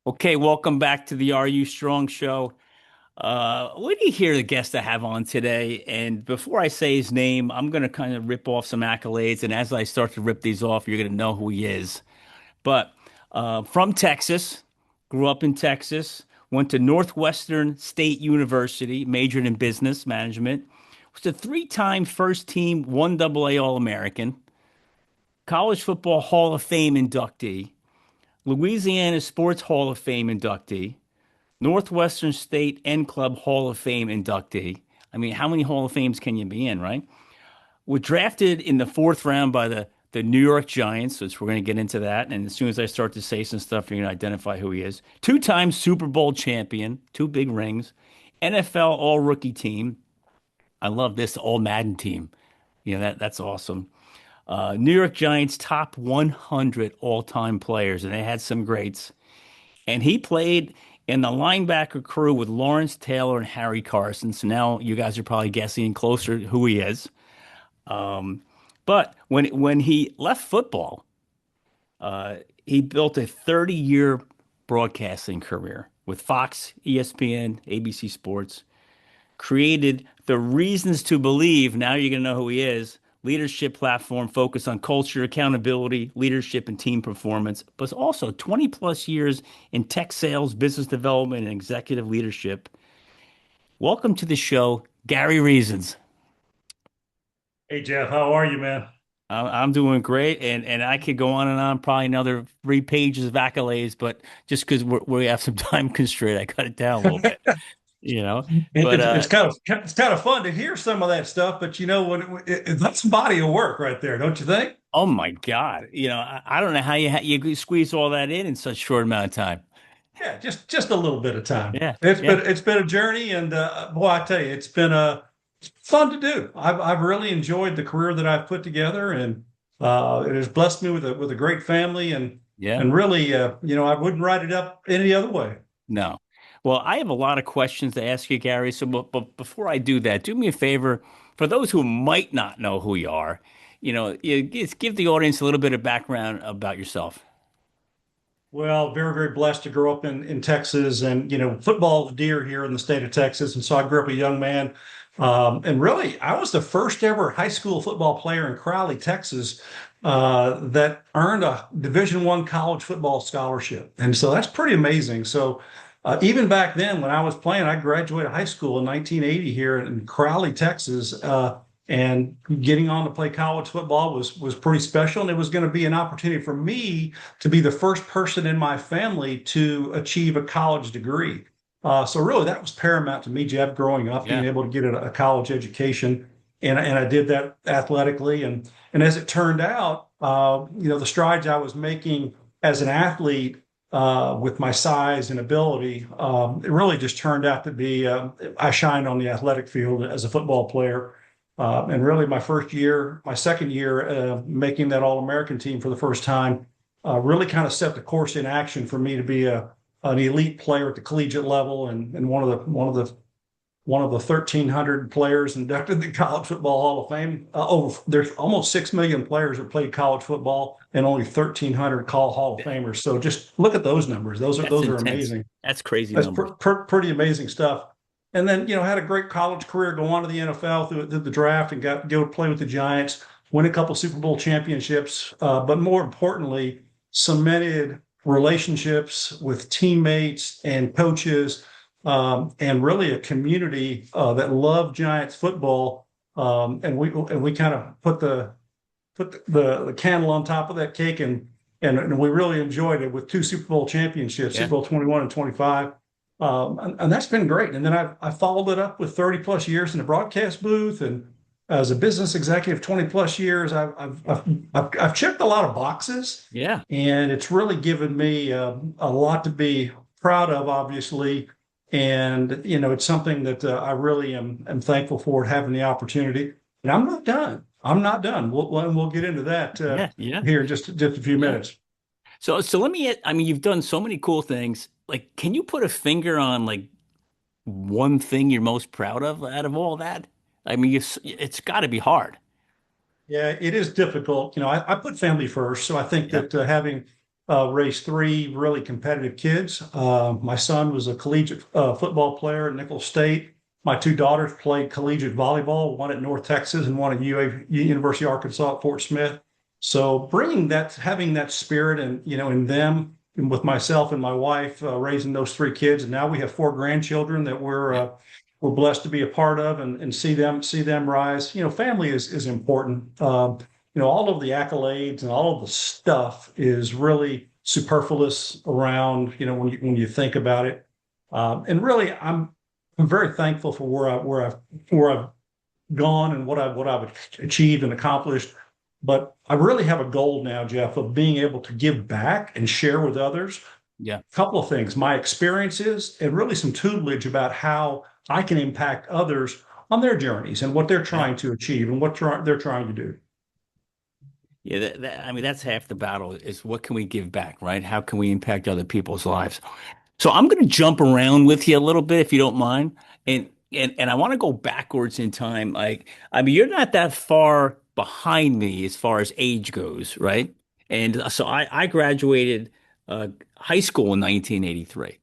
Okay, welcome back to the Are You Strong show. What do you hear the guest I have on today? And before I say his name, I'm going to kind of rip off some accolades. And as I start to rip these off, you're going to know who he is. But from Texas, grew up in Texas, went to Northwestern State University, majored in business management, was a three-time first team 1AA All-American, College Football Hall of Fame inductee, Louisiana Sports Hall of Fame inductee, Northwestern State N Club Hall of Fame inductee. I mean, how many Hall of Fames can you be in, right? Was drafted in the fourth round by the New York Giants, which we're going to get into that. And as soon as I start to say some stuff, you're going to identify who he is. Two-time Super Bowl champion, two big rings, NFL All-Rookie team. I love this All Madden team. That's awesome. New York Giants top 100 all-time players, and they had some greats. And he played in the linebacker crew with Lawrence Taylor and Harry Carson. So now you guys are probably guessing closer who he is. Um, but when he left football, he built a 30-year broadcasting career with Fox, ESPN, ABC Sports, created the Reasons to Believe. Now you're going to know who he is. Leadership platform focused on culture, accountability, leadership, and team performance, but also 20 plus years in tech sales, business development, and executive leadership. Welcome to the show, Gary Reasons. Hey Jeff, how are you, man? I'm doing great, and I could go on and on, probably another 3 pages of accolades, but just because we have some time constraint, I cut it down a little bit, you know. It, But it's, it's kind of it's kind of fun to hear some of that stuff, but you know what? That's a body of work right there, don't you think? oh my God, I don't know how you squeeze all that in such a short amount of time. Yeah, just a little bit of time. Yeah, It's yeah. been it's been a journey, and boy, I tell you, it's been fun to do. I've really enjoyed the career that I've put together, and it has blessed me with a great family, and Yeah. and really, I wouldn't write it up any other way. No. Well, I have a lot of questions to ask you, Gary. So, but before I do that, do me a favor. For those who might not know who you are, you just give the audience a little bit of background about yourself. Well, very, very blessed to grow up in Texas, and football is dear here in the state of Texas. And so I grew up a young man. And really, I was the first ever high school football player in Crowley, Texas, that earned a Division I college football scholarship. And so that's pretty amazing. So even back then, when I was playing, I graduated high school in 1980 here in Crowley, Texas. And getting on to play college football was pretty special, and it was going to be an opportunity for me to be the first person in my family to achieve a college degree. So really, that was paramount to me, Jeb, growing up, being Yeah. able to get a college education, and I did that athletically, and as it turned out, the strides I was making as an athlete with my size and ability, it really just turned out to be I shined on the athletic field as a football player. And really, my second year, making that All-American team for the first time, really kind of set the course in action for me to be an elite player at the collegiate level, and one of the 1,300 players inducted in the College Football Hall of Fame. There's almost 6 million players that played college football, and only 1,300 call Hall of Famers. So just look at those numbers. Those are That's those are intense. amazing. That's crazy That's numbers. pretty amazing stuff. And then, had a great college career, go on to the NFL through the draft, and got to go play with the Giants, win a couple Super Bowl championships, but more importantly, cemented relationships with teammates and coaches, and really a community that loved Giants football. And we kind of put the candle on top of that cake, and we really enjoyed it with two Super Bowl championships, Yeah. Super Bowl 21 and 25. And that's been great. And then I followed it up with 30 plus years in the broadcast booth, and as a business executive, 20 plus years. I've checked a lot of boxes, Yeah. and it's really given me a lot to be proud of, obviously. And it's something that I really am thankful for having the opportunity. And I'm not done. I'm not done. We'll get into that Yeah. Yeah. here in just a few Yeah. minutes. So let me, I mean, you've done so many cool things. Like, can you put a finger on like one thing you're most proud of out of all that? I mean, it's got to be hard. Yeah, it is difficult. I put family first, so I think Yeah. that having raised three really competitive kids. My son was a collegiate football player at Nicholls State. My two daughters played collegiate volleyball, one at North Texas and one at University of Arkansas at Fort Smith. So bringing that, having that spirit and, in them and with myself and my wife, raising those three kids. And now we have four grandchildren that Yeah. we're blessed to be a part of and see them rise. Family is important. All of the accolades and all of the stuff is really superfluous around, when you think about it. And really, I'm very thankful for where I've gone and what I've achieved and accomplished. But I really have a goal now, Jeff, of being able to give back and share with others Yeah. a couple of things, my experiences and really some tutelage about how I can impact others on their journeys and what they're Yeah. trying to achieve and they're trying to do. Yeah, I mean, that's half the battle is what can we give back, right? How can we impact other people's lives? So I'm going to jump around with you a little bit, if you don't mind. And I want to go backwards in time. Like, I mean, you're not that far behind me as far as age goes, right? And so I graduated uh, high school in 1983.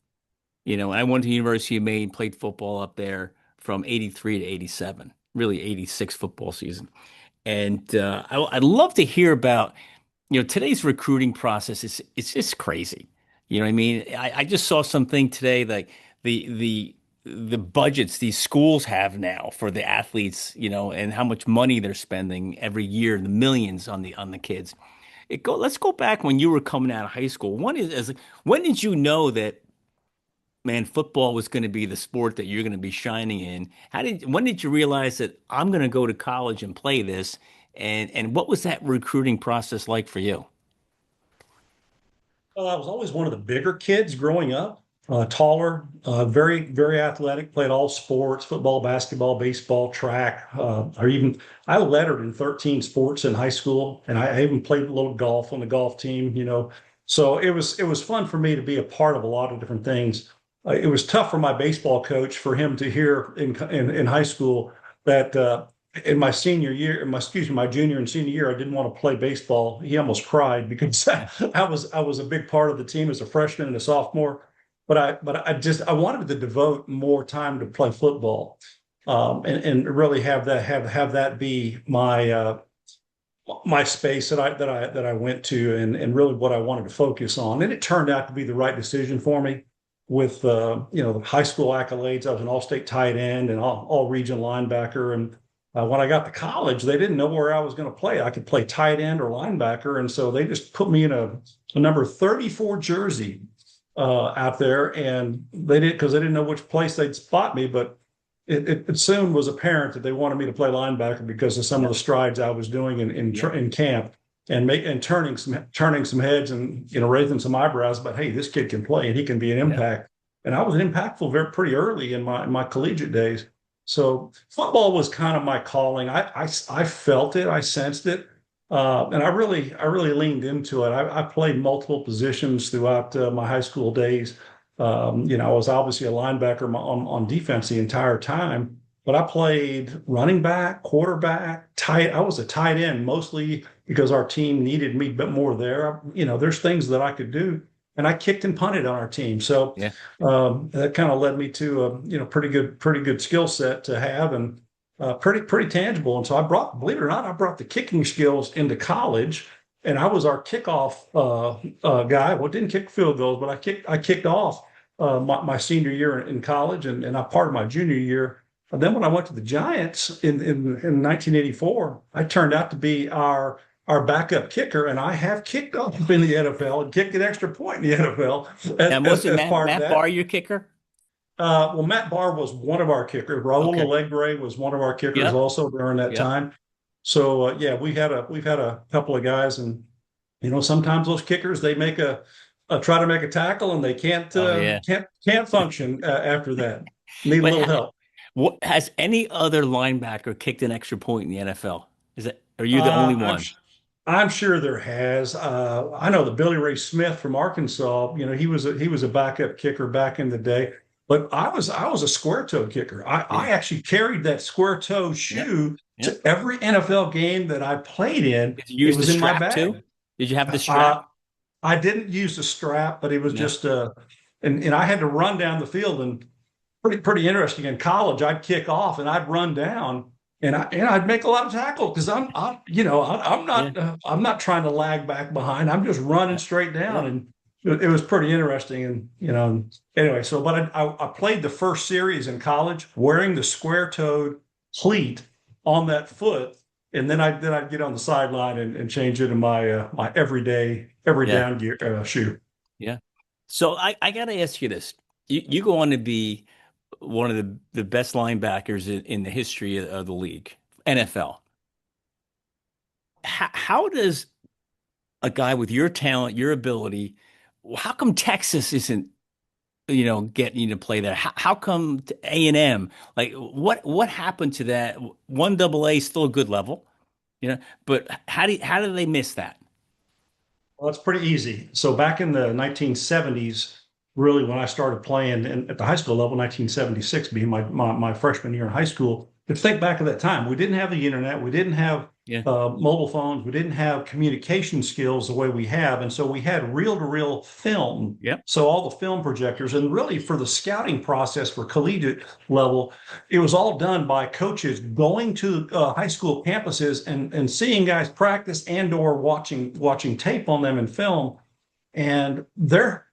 I went to the University of Maine, played football up there from 83 to 87, really 86 football season. And I'd love to hear about, today's recruiting process is it's just crazy. You know what I mean? I just saw something today like the budgets these schools have now for the athletes, and how much money they're spending every year, the millions on the kids. Let's go back when you were coming out of high school. When did you know that, man, football was going to be the sport that you're going to be shining in? When did you realize that I'm going to go to college and play this? And what was that recruiting process like for you? Well, I was always one of the bigger kids growing up, taller, very, very athletic, played all sports, football, basketball, baseball, track. I lettered in 13 sports in high school, and I even played a little golf on the golf team. So it was fun for me to be a part of a lot of different things. It was tough for my baseball coach for him to hear in high school that in my senior year, my junior and senior year, I didn't want to play baseball. He almost cried because I was a big part of the team as a freshman and a sophomore. But I wanted to devote more time to play football, and really have that be my space that I went to and really what I wanted to focus on. And it turned out to be the right decision for me with the high school accolades. I was an all-state tight end and all region linebacker. And when I got to college, they didn't know where I was going to play. I could play tight end or linebacker, and so they just put me in a number 34 jersey out there, and they didn't know which place they'd spot me, but it soon was apparent that they wanted me to play linebacker because of some of Yeah. the strides I was doing in Yeah. in camp and turning some heads and raising some eyebrows. But hey, this kid can play and he can be an Yeah. impact. And I was impactful pretty early in my collegiate days. So football was kind of my calling. I felt it, I sensed it, and I really leaned into it. I played multiple positions throughout my high school days. I was obviously a linebacker on defense the entire time, but I played running back, quarterback, tight. I was a tight end mostly because our team needed me a bit more there. There's things that I could do, and I kicked and punted on our team. So Yeah. that kind of led me to a pretty good skill set to have, and pretty tangible. And so believe it or not, I brought the kicking skills into college, and I was our kickoff guy. Well, didn't kick field goals, but I kicked off my senior year in college, and I part of my junior year. And then when I went to the Giants in 1984, I turned out to be our backup kicker, and I have kicked off in the NFL and kicked an extra point in the NFL And as, was as, it as Matt, part of Matt Barr that. your kicker? Well, Matt Barr was one of our kickers. Raul Okay. Alegre was one of our kickers Yep. also during that Yep. time. So yeah, we've had a couple of guys, and sometimes those kickers they try to make a tackle and they can't Oh uh, yeah. can't can't function after that. Need a But little help. what has any other linebacker kicked an extra point in the NFL? Are you the only Uh, I'm one? I'm sure there has. I know that Billy Ray Smith from Arkansas. He was a backup kicker back in the day. But I was a square toe kicker. I Yeah. actually carried that square toe Yep. shoe Yep. to every NFL game that I played in. Did you It use the was in my strap too? bag. Did you have the Uh, strap? I didn't use the strap, but it was Yeah, just and I had to run down the field and pretty interesting. In college, I'd kick off and I'd run down and I'd make a lot of tackles because yeah, I'm not trying to lag back behind. I'm just running yeah, straight yeah, down and it was pretty interesting. And anyway, so but I played the first series in college wearing the square-toed cleat on that foot, and then I'd get on the sideline and change it in my every yeah, down gear shoe. yeah. So I got to ask you this. You go on to be one of the best linebackers in the history of the league, NFL. How does a guy with your talent, your ability, how come Texas isn't, getting you to play there? How come A&M? Like what happened to that? One double A is still a good level, but how do they miss that? Well, it's pretty easy. So back in the 1970s, really when I started playing at the high school level, 1976 being my freshman year in high school, to think back at that time, we didn't have the internet, we didn't have Yeah. mobile phones, we didn't have communication skills the way we have, and so we had reel-to-reel film. Yep. So all the film projectors, and really for the scouting process for collegiate level, it was all done by coaches going to high school campuses and seeing guys practice and or watching tape on them in film. And there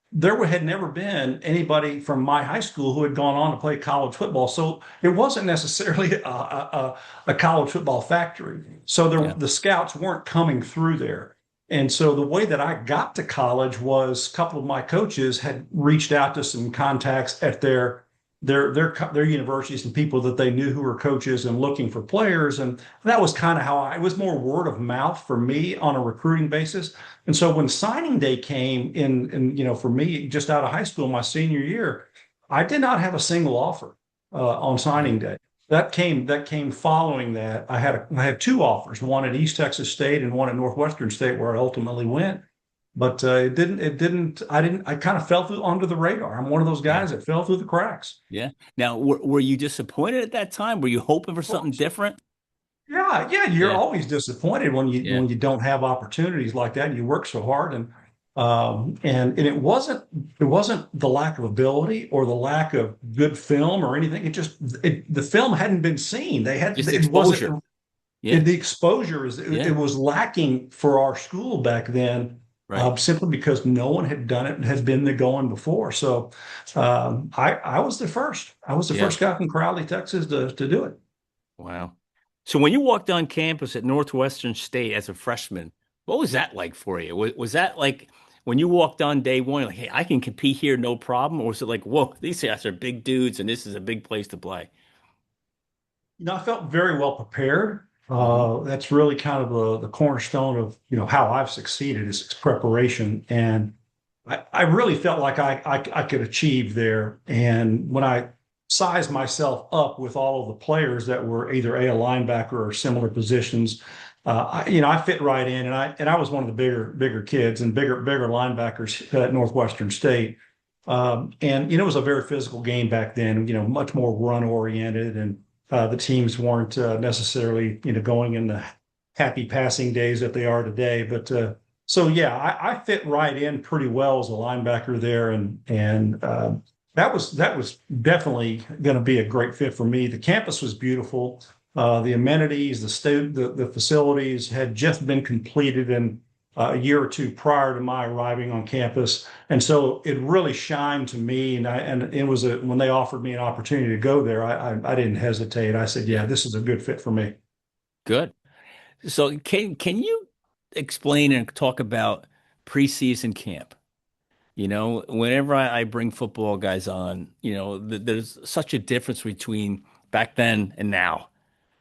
had never been anybody from my high school who had gone on to play college football. So it wasn't necessarily a college football factory. So Yeah. the scouts weren't coming through there. And so the way that I got to college was a couple of my coaches had reached out to some contacts at their universities and people that they knew who were coaches and looking for players. And that was kind of it was more word of mouth for me on a recruiting basis. And so when signing day came for me, just out of high school, my senior year, I did not have a single offer on Yeah. signing day. That came following that. I had two offers, one at East Texas State and one at Northwestern State, where I ultimately went. But I kind of fell through under the radar. I'm one of those Yeah. guys that fell through the cracks. Yeah. Now, were you disappointed at that time? Were you hoping for Of something course. different? Yeah, you're Yeah. always disappointed when you Yeah. when you don't have opportunities like that and you work so hard and it wasn't the lack of ability or the lack of good film or anything. The film hadn't been seen. Just It exposure. wasn't Yeah. the exposure is it Yeah. was lacking for our school back then. Right. Simply because no one had done it and had been the going before. So I was the first. I was the Yeah. first guy from Crowley, Texas to do it. Wow. So when you walked on campus at Northwestern State as a freshman, what was that like for you? Was that like when you walked on day one, like, hey, I can compete here, no problem? Or was it like, whoa, these guys are big dudes and this is a big place to play? I felt very well prepared. Hmm. That's really kind of the cornerstone of how I've succeeded is preparation, and I really felt like I could achieve there. And when I sized myself up with all of the players that were either a linebacker or similar positions, I fit right in, and I was one of the bigger kids and bigger linebackers at Northwestern State. And it was a very physical game back then. Much more run oriented, and the teams weren't necessarily going in the happy passing days that they are today. But so yeah, I fit right in pretty well as a linebacker there, and that was definitely going to be a great fit for me. The campus was beautiful. The amenities, the facilities had just been completed in a year or two prior to my arriving on campus, and so it really shined to me. And it was when they offered me an opportunity to go there, I didn't hesitate. I said, yeah, Yeah. this is a good fit for me. Good. So can you explain and talk about preseason camp? Whenever I bring football guys on, there's such a difference between back then and now.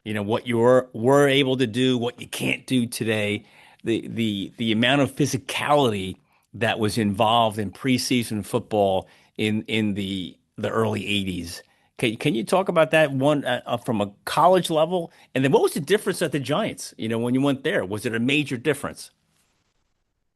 What were able to do, what you can't do today, the amount of physicality that was involved in preseason football in the early 80s. Can you talk about that one from a college level? And then what was the difference at the Giants, when you went there? Was it a major difference?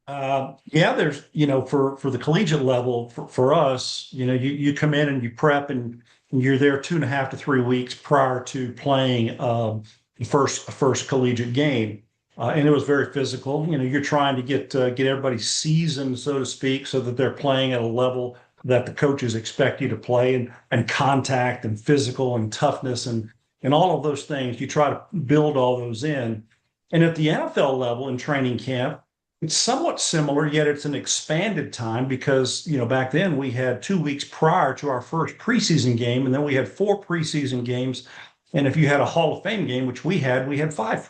Yeah, there's, for the collegiate level, for us, you come in and you prep and you're there 2.5 to 3 weeks prior to playing the first collegiate game. And it was very physical. You're trying to get everybody seasoned, so to speak, so that they're playing at a level that the coaches expect you to play, and contact and physical and toughness and all of those things. You try to build all those in. And at the NFL level in training camp, it's somewhat similar, yet it's an expanded time because, back then we had 2 weeks prior to our first preseason game, and then we had 4 preseason games. And if you had a Hall of Fame game, which we had 5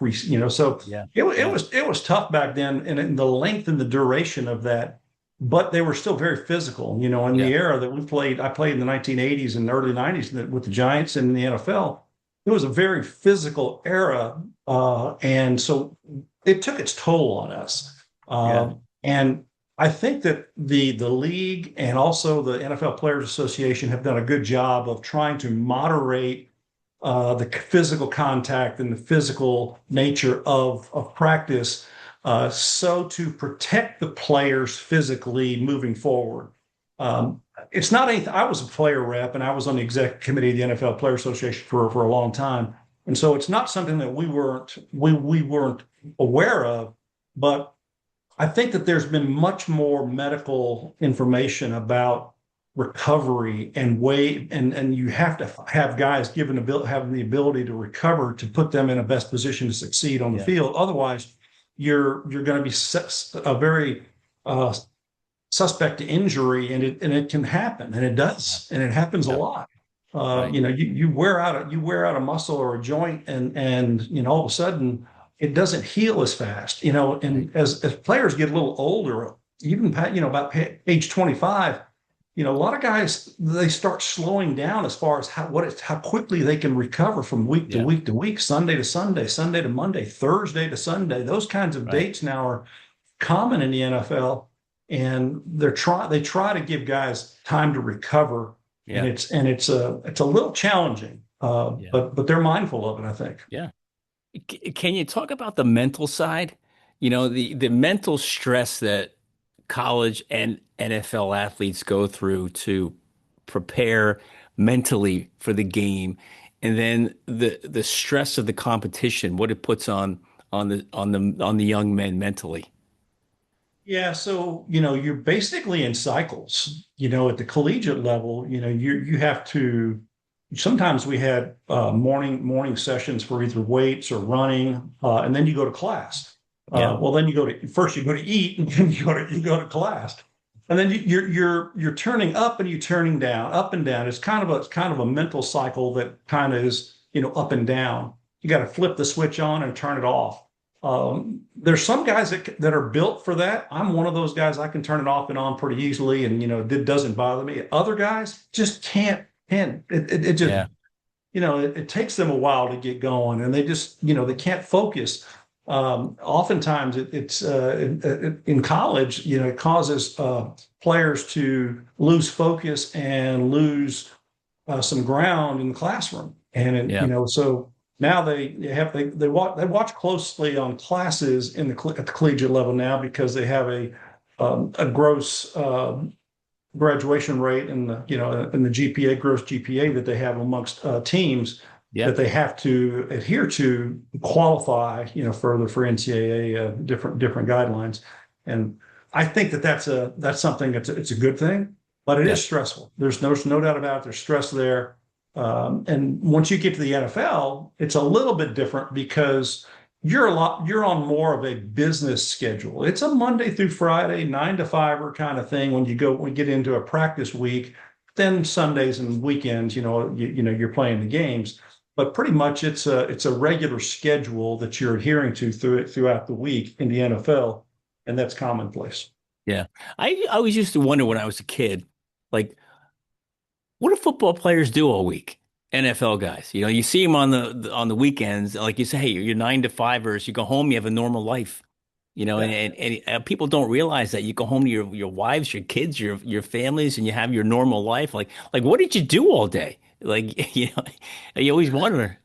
so Yeah. it Yeah. was tough back then, and in the length and the duration of that, but they were still very physical. In Yeah. the era that we played, I played in the 1980s and early 90s with the Giants and the NFL. It was a very physical era, and so it took its toll on us. Yeah. And I think that the league and also the NFL Players Association have done a good job of trying to moderate the physical contact and the physical nature of practice, so to protect the players physically moving forward. It's not anything. I was a player rep and I was on the executive committee of the NFL Players Association for a long time, and so it's not something that we weren't aware of, but I think that there's been much more medical information about recovery and weight, and you have to have guys having the ability to recover to put them in a best position to succeed on the Yeah. field. Otherwise, you're going to be a very suspect to injury, and it can happen, and it does, and it happens a Yeah. lot. Right. You wear out a muscle or a joint, and all of a sudden it doesn't heal as fast. Right. And as players get a little older, even about age 25, a lot of guys, they start slowing down as far as how quickly they can recover from week to Yeah. week to week, Sunday to Sunday, Sunday to Monday, Thursday to Sunday. Those kinds of Right. dates now are common in the NFL, and they try to give guys time to recover, and Yeah. it's a little challenging, Yeah. but they're mindful of it, I think. Yeah. Can you talk about the mental side? The mental stress that college and NFL athletes go through to prepare mentally for the game, and then the stress of the competition, what it puts on the young men mentally. Yeah, so you're basically in cycles. At the collegiate level, you have to. Sometimes we had morning sessions for either weights or running, and then you go to class. Yeah. Well, then you go to eat, and then you go to class, and then you're turning up and you're turning down, up and down. It's kind of a mental cycle that kind of is up and down. You got to flip the switch on and turn it off. There's some guys that are built for that. I'm one of those guys. I can turn it off and on pretty easily, and it doesn't bother me. Other guys just can't. It just Yeah. it takes them a while to get going, and they just they can't focus. Oftentimes, in college, it causes players to lose focus and lose some ground in the classroom, and Yeah. so now they watch closely on classes at the collegiate level now because they have a gross graduation rate and the GPA, gross GPA that they have amongst teams Yeah. that they have to adhere to qualify further for NCAA different guidelines. And I think that's something it's a good thing, but it Yeah. is stressful. There's no doubt about it. There's stress there. And once you get to the NFL, it's a little bit different because you're on more of a business schedule. It's a Monday through Friday, 9 to 5 kind of thing. When we get into a practice week, then Sundays and weekends, you're playing the games. But pretty much it's a regular schedule that you're adhering to throughout the week in the NFL, and that's commonplace. Yeah. I always used to wonder when I was a kid, like, what do football players do all week? NFL guys, you see them on the weekends, like you say, hey, you're 9 to 5ers. You go home, you have a normal life, Yeah. and people don't realize that you go home to your wives, your kids, your families, and you have your normal life. Like what did you do all day? Like, you always wonder.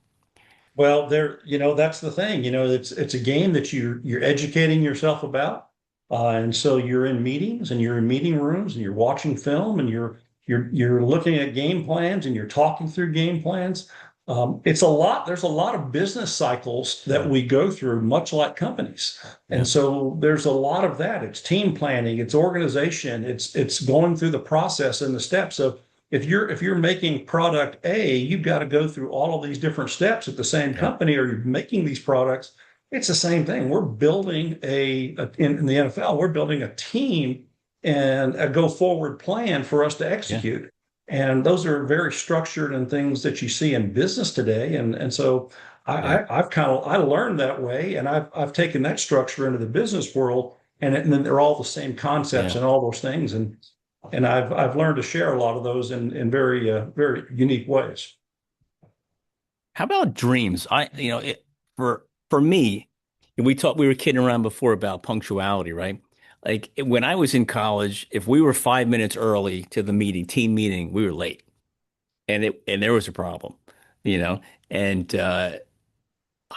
Well, that's the thing. It's a game that you're educating yourself about, and so you're in meetings and you're in meeting rooms and you're watching film and you're looking at game plans and you're talking through game plans. It's a lot. There's a lot of business cycles that Yeah. we go through, much like companies. Yeah. And so there's a lot of that. It's team planning, it's organization, it's going through the process and the steps. So if you're making product A, you've got to go through all of these different steps at the same Yeah. company, or you're making these products. It's the same thing. We're building in the NFL, we're building a team and a go forward plan for us to Yeah. execute. And those are very structured and things that you see in business today. And so Yeah. I've kind of I learned that way, and I've taken that structure into the business world, and then they're all the same concepts Yeah. and all those things, and I've learned to share a lot of those in very very unique ways. How about dreams? For me, we were kidding around before about punctuality, right? Like when I was in college, if we were 5 minutes early to the team meeting, we were late, and there was a problem, you know. And I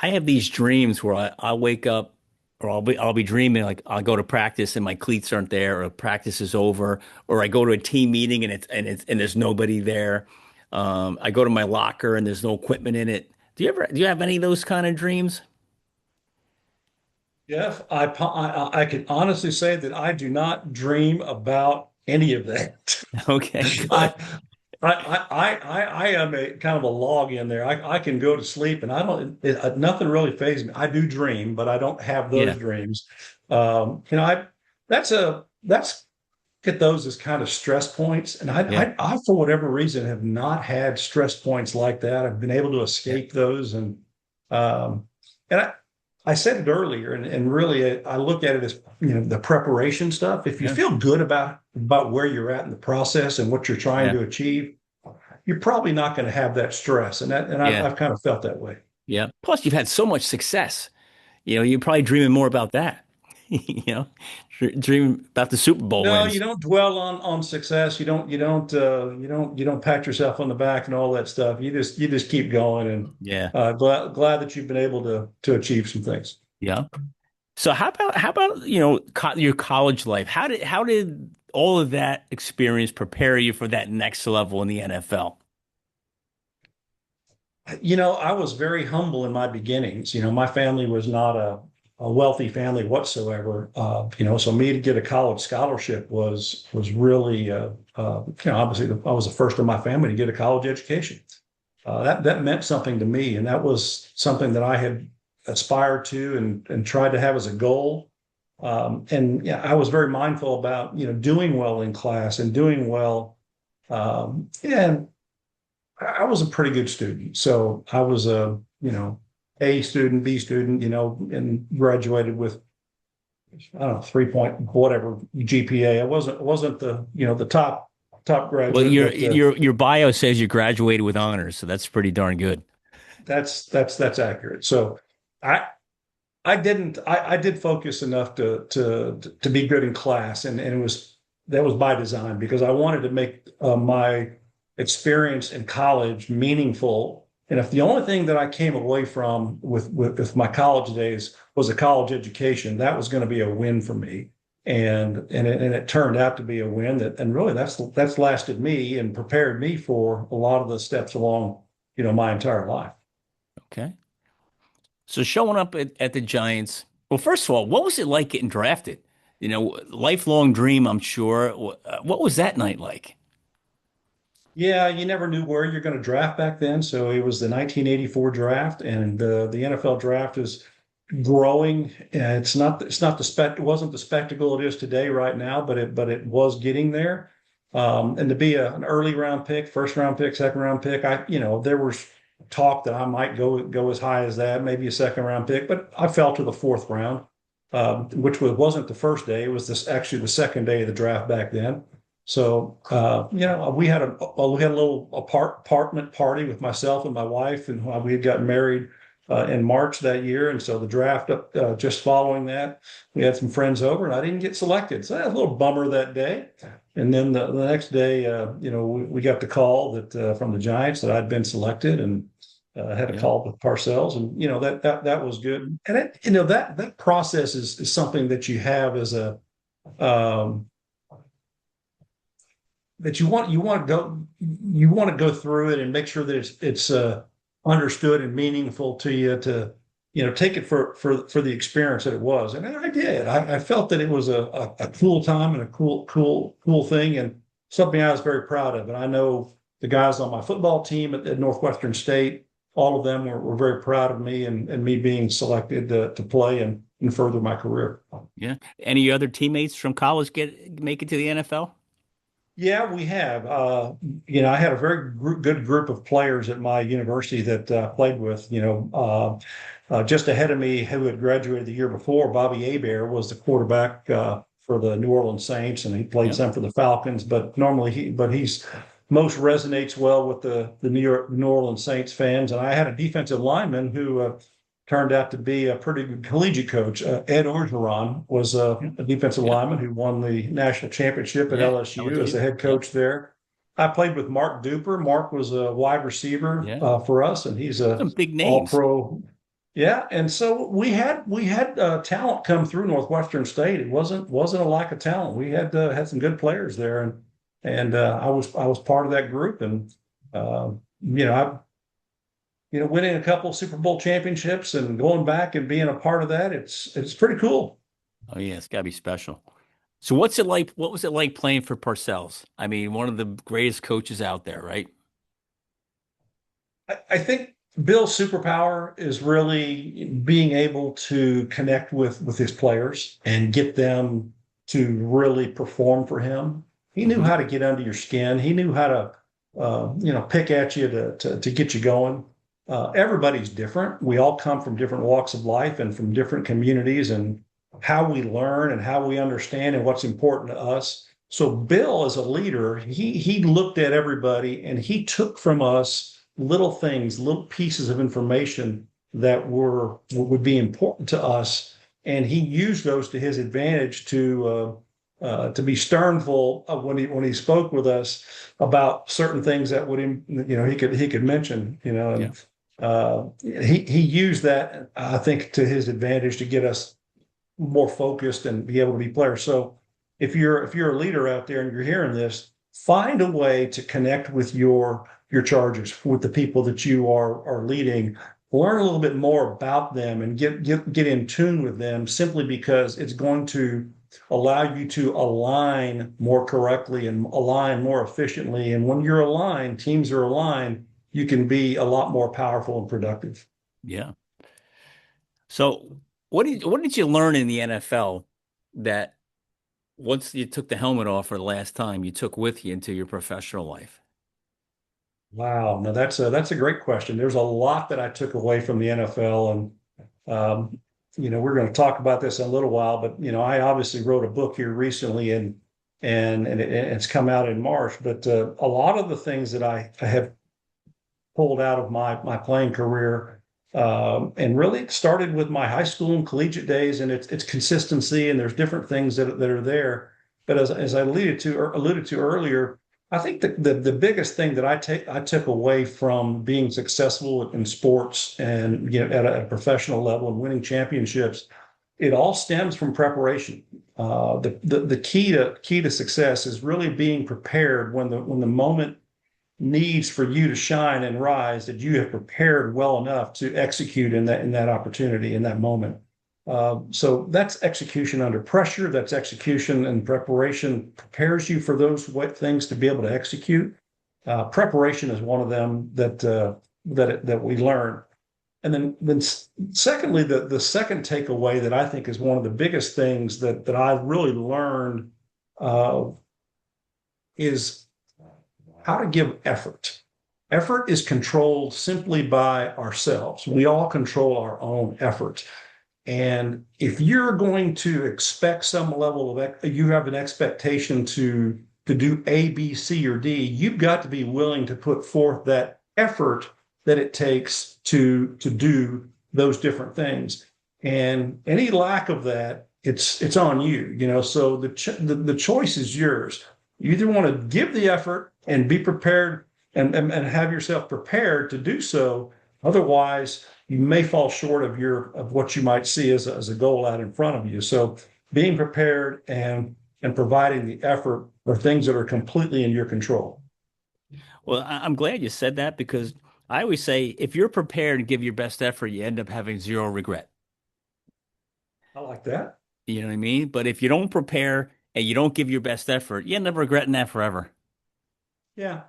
have these dreams where I'll wake up, or I'll be dreaming like I'll go to practice and my cleats aren't there, or practice is over, or I go to a team meeting and there's nobody there. I go to my locker and there's no equipment in it. Do you have any of those kind of dreams? Jeff, I can honestly say that I do not dream about any of that. Okay, I, good. I am a kind of a log in there. I can go to sleep and I don't, nothing really phases me. I do dream, but I don't have those Yeah, dreams. That's at those as kind of stress points. And yeah, for whatever reason, have not had stress points like that. I've been able to yeah, escape those. Um, and I said it earlier, and really I look at it as, the preparation stuff. If you yeah, feel good about where you're at in the process and what you're trying yeah, to achieve, you're probably not going to have that stress. And yeah, I've kind of felt that way. yeah. Plus, you've had so much success. You're probably dreaming more about that. You know, dreaming about the Super Bowl No, you wins. don't dwell on success. You don't pat yourself on the back and all that stuff. You just keep going, and Yeah, glad that you've been able to achieve some things. yeah. So how about co your college life? How did all of that experience prepare you for that next level in the NFL? I was very humble in my beginnings. My family was not a wealthy family whatsoever. So me to get a college scholarship was really, obviously I was the first in my family to get a college education. That meant something to me, and that was something that I had aspired to and tried to have as a goal. And yeah, I was very mindful about doing well in class and doing well. And I was a pretty good student, so I was a A student, B student, and graduated with I don't know 3 point whatever GPA. I wasn't the top Well, graduate, your but your bio says you graduated with honors, so that's pretty darn good. that's accurate. So I I did focus enough to be good in class, and that was by design because I wanted to make my experience in college meaningful. And if the only thing that I came away from with my college days was a college education, that was going to be a win for me. And it turned out to be a win and really that's lasted me and prepared me for a lot of the steps along, my entire life. Okay. So showing up at the Giants, well, first of all, what was it like getting drafted? Lifelong dream, I'm sure. What was that night like? Yeah, you never knew where you're going to draft back then. So it was the 1984 draft, and the NFL draft is growing. It wasn't the spectacle it is today right now, but it was getting there. And to be an early round pick, first round pick, second round pick, there was talk that I might go as high as that, maybe a second round pick, but I fell to the fourth round, which wasn't the first day. It was actually the second day of the draft back then. So, we had a little apartment party with myself and my wife, and we had gotten married in March that year. And so the draft just following that, we had some friends over, and I didn't get selected. So I had a little bummer that day. And then the next day, we got the call that from the Giants that I'd been selected, and had a Yeah, call with Parcells, and that was good. And that process is something that you have as a um, that you want to go through it and make sure that it's understood and meaningful to you to, take it for the experience that it was. And I did. I felt that it was a cool time and a cool thing and something I was very proud of. And I know the guys on my football team at Northwestern State, all of them were very proud of me and me being selected to play and further my career. Yeah. Any other teammates from college make it to the NFL? Yeah, we have. I had a very good group of players at my university that played with. Just ahead of me, who had graduated the year before, Bobby Abear was the quarterback for the New Orleans Saints, and he played Yeah. some for the Falcons. But normally, he's most resonates well with the New Orleans Saints fans. And I had a defensive lineman who turned out to be a pretty good collegiate coach. Ed Orgeron was Yeah. a defensive Yeah. lineman who won the national championship at Yeah. LSU as LSU. the head Yep. coach there. I played with Mark Duper. Mark was a wide receiver Yeah. for us, and he's a Some big all names. pro. Yeah, and so we had talent come through Northwestern State. It wasn't a lack of talent. We had some good players there, and I was part of that group, and uh, I winning a couple of Super Bowl championships and going back and being a part of that, it's pretty cool. Oh yeah, it's got to be special. So what's it like? What was it like playing for Parcells? I mean, one of the greatest coaches out there, right? I think Bill's superpower is really being able to connect with his players and get them to really perform for him. He knew Hmm. how to get under your skin. He knew how to pick at you to get you going. Everybody's different. We all come from different walks of life and from different communities, and how we learn and how we understand and what's important to us. So Bill, as a leader, he looked at everybody and he took from us little things, little pieces of information that would be important to us, and he used those to his advantage to be sternful when he spoke with us about certain things that would he could mention, Yeah. and he used that, I think, to his advantage to get us more focused and be able to be players. So if you're a leader out there and you're hearing this, find a way to connect with your charges, with the people that you are leading. Learn a little bit more about them and get in tune with them, simply because it's going to allow you to align more correctly and align more efficiently. And when you're aligned, teams are aligned, you can be a lot more powerful and productive. Yeah. So what did you learn in the NFL that once you took the helmet off for the last time, you took with you into your professional life? Wow, no, that's a great question. There's a lot that I took away from the NFL, and we're going to talk about this in a little while. But I obviously wrote a book here recently, and it's come out in March. But a lot of the things that I have pulled out of my playing career, and really it started with my high school and collegiate days, and it's consistency, and there's different things that are there. But as I alluded to earlier, I think the biggest thing that I took away from being successful in sports and at a professional level and winning championships, it all stems from preparation. The key to success is really being prepared when the moment needs for you to shine and rise, that you have prepared well enough to execute in that opportunity in that moment. So that's execution under pressure. That's execution and preparation prepares you for those things to be able to execute. Preparation is one of them that we learn. And then secondly, the second takeaway that I think is one of the biggest things that I really learned uh, is how to give effort. Effort is controlled simply by ourselves. We all control our own effort. And if you're going to expect some level of, you have an expectation to do A, B, C, or D, you've got to be willing to put forth that effort that it takes to do those different things. And any lack of that, it's on you. So the choice is yours. You either want to give the effort and be prepared and have yourself prepared to do so. Otherwise, you may fall short of what you might see as a goal out in front of you. So being prepared and providing the effort are things that are completely in your control. Well, I'm glad you said that because I always say if you're prepared and give your best effort, you end up having zero regret. I like that. You know what I mean? But if you don't prepare and you don't give your best effort, you end up regretting that forever. Yeah.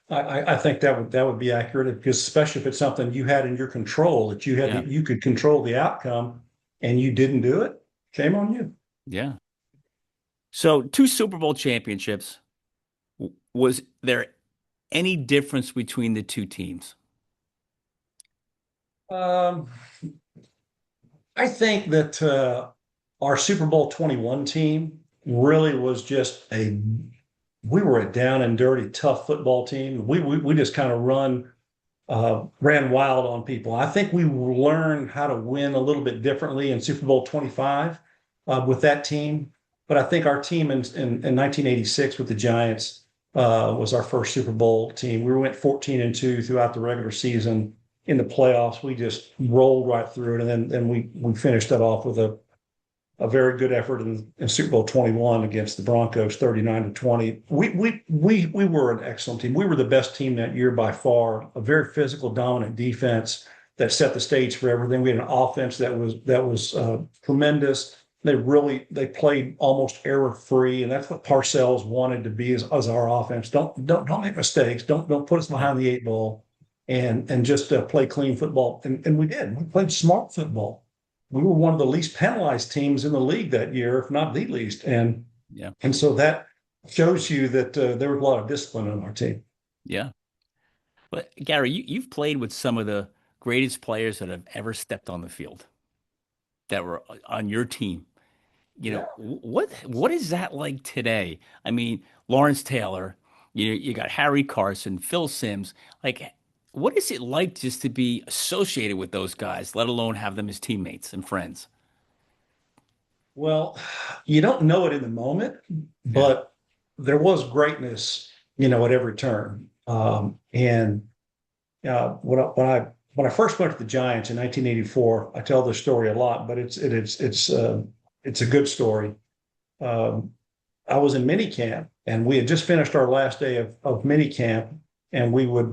I think that would be accurate because especially if it's something you had in your control that Yeah. you could control the outcome and you didn't do it, shame on you. Yeah. So, two Super Bowl championships. Was there any difference between the two teams? Um, I think that our Super Bowl 21 team really was just we were a down and dirty, tough football team. We just kind of ran wild on people. I think we learned how to win a little bit differently in Super Bowl 25 with that team. But I think our team in 1986 with the Giants was our first Super Bowl team. We went 14-2 throughout the regular season. In the playoffs, we just rolled right through it, and then we finished that off with a very good effort in Super Bowl 21 against the Broncos, 39-20. We were an excellent team. We were the best team that year by far. A very physical, dominant defense that set the stage for everything. We had an offense that was tremendous. They played almost error free, and that's what Parcells wanted to be as our offense. Don't make mistakes. Don't put us Yeah. behind the eight ball, and just play clean football. And we did. We played smart football. We were one of the least penalized teams in the league that year, if not the least. Yeah. And so that shows you that there was a lot of discipline on our team. Yeah. But Gary, you've played with some of the greatest players that have ever stepped on the field that were on your team. Yeah. What is that like today? I mean, Lawrence Taylor, you got Harry Carson, Phil Simms. Like, what is it like just to be associated with those guys, let alone have them as teammates and friends? Well, you don't know it in the moment, Yeah. but there was greatness, at every turn. And when I first went to the Giants in 1984, I tell this story a lot, but it's a good story. Um, I was in mini camp, and we had just finished our last day of mini camp, and we were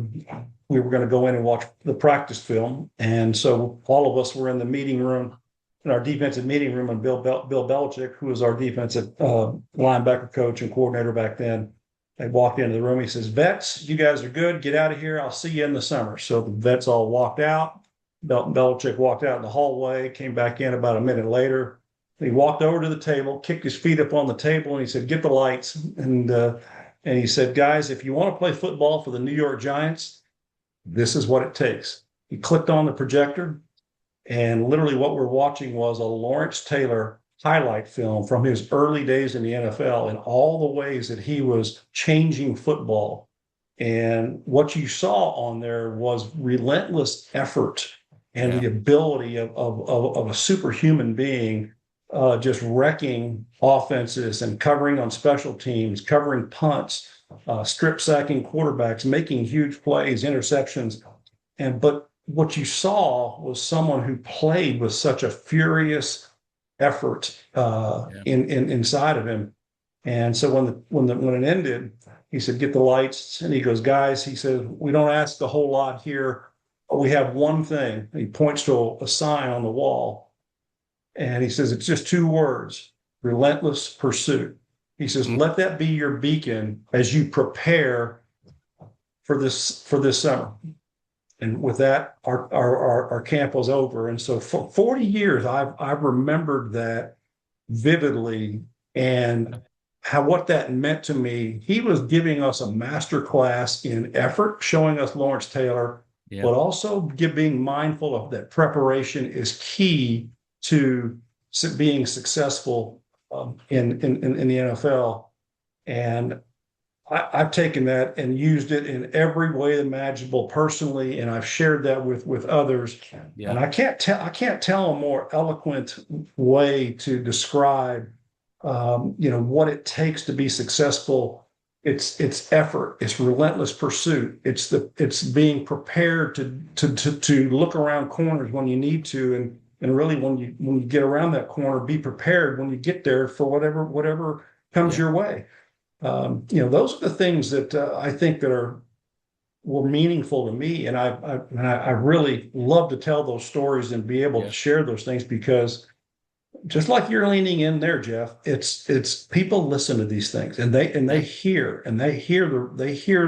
going to go in and watch the practice film, and so all of us were in the meeting room, in our defensive meeting room, and Bill Belichick, who was our defensive linebacker coach and coordinator back then, I walked into the room. He says, "Vets, you guys are good. Get out of here. I'll see you in the summer." So the vets all walked out. Belichick walked out in the hallway, came back in about a minute later. He walked over to the table, kicked his feet up on the table, and he said, "Get the lights." And he said, "Guys, if you want to play football for the New York Giants, this is what it takes." He clicked on the projector, and literally what we're watching was a Lawrence Taylor highlight film from his early days in the NFL and all the ways that he was changing football. And what you saw on there was relentless effort and Yeah. the ability of a superhuman being just wrecking offenses and covering on special teams, covering punts, strip sacking quarterbacks, making huge plays, interceptions. But what you saw was someone who played with such a furious effort Yeah. in inside of him. And so when it ended, he said, "Get the lights." And he goes, "Guys," he said, "we don't ask a whole lot here. We have one thing." He points to a sign on the wall, and he says, "It's just two words: relentless pursuit." He says, Mm. "Let that be your beacon as you prepare for this summer." And with that, our camp was over. And so for 40 years, I've remembered that vividly, and what that meant to me. He was giving us a master class in effort, showing us Lawrence Taylor, Yeah. but also being mindful of that preparation is key to being successful in the NFL. And I've taken that and used it in every way imaginable personally, and I've shared that with others. Yeah. And I can't tell a more eloquent way to describe what it takes to be successful. It's effort, it's relentless pursuit, it's being prepared to look around corners when you need to, and really when you get around that corner, be prepared when you get there for whatever comes Yeah. your way. Those are the things that I think that are were meaningful to me, and I really love to tell those stories and be able to Yeah. share those things because just like you're leaning in there, Jeff, it's people listen to these things and they Yeah. hear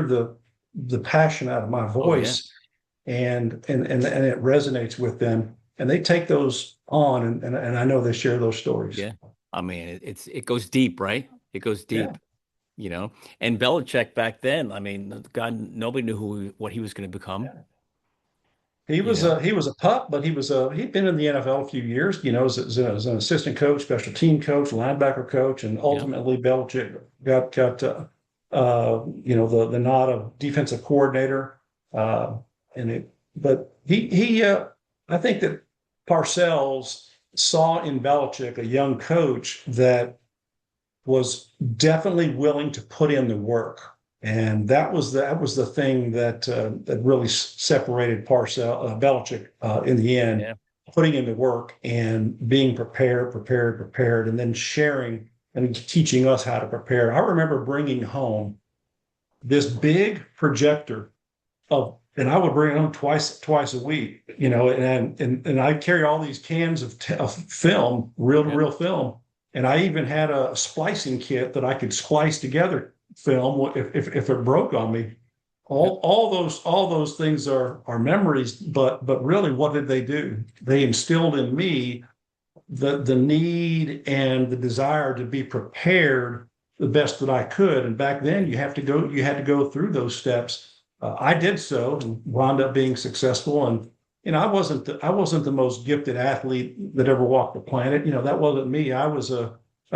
the passion out of my Oh yeah. voice and it resonates with them and they take those on and I know they share those stories. Yeah. I mean, it goes deep, right? It goes Yeah. deep, you know. And Belichick back then, I mean, God, nobody knew what he was going to become, Yeah. you know. He was a pup, but he'd been in the NFL a few years, you know, as an assistant coach, special team coach, linebacker coach, and Yeah. ultimately Belichick got you know the nod of defensive coordinator, uh, and it. But he I think that Parcells saw in Belichick a young coach that was definitely willing to put in the work. And that was the thing that really separated Belichick in the end, Yeah. putting in the work and being prepared, and then sharing and teaching us how to prepare. I remember bringing home this big projector and I would bring it home twice a week, you know, and I carry all these cans of film, reel to Yeah. reel film, and I even had a splicing kit that I could splice together film if it broke on me. Yeah. All those things are memories, but really, what did they do? They instilled in me the need and the desire to be prepared the best that I could. And back then, you had to go through those steps. I did so and wound up being successful. And you know, I wasn't the most gifted athlete that ever walked the planet. You know, that wasn't me. I was a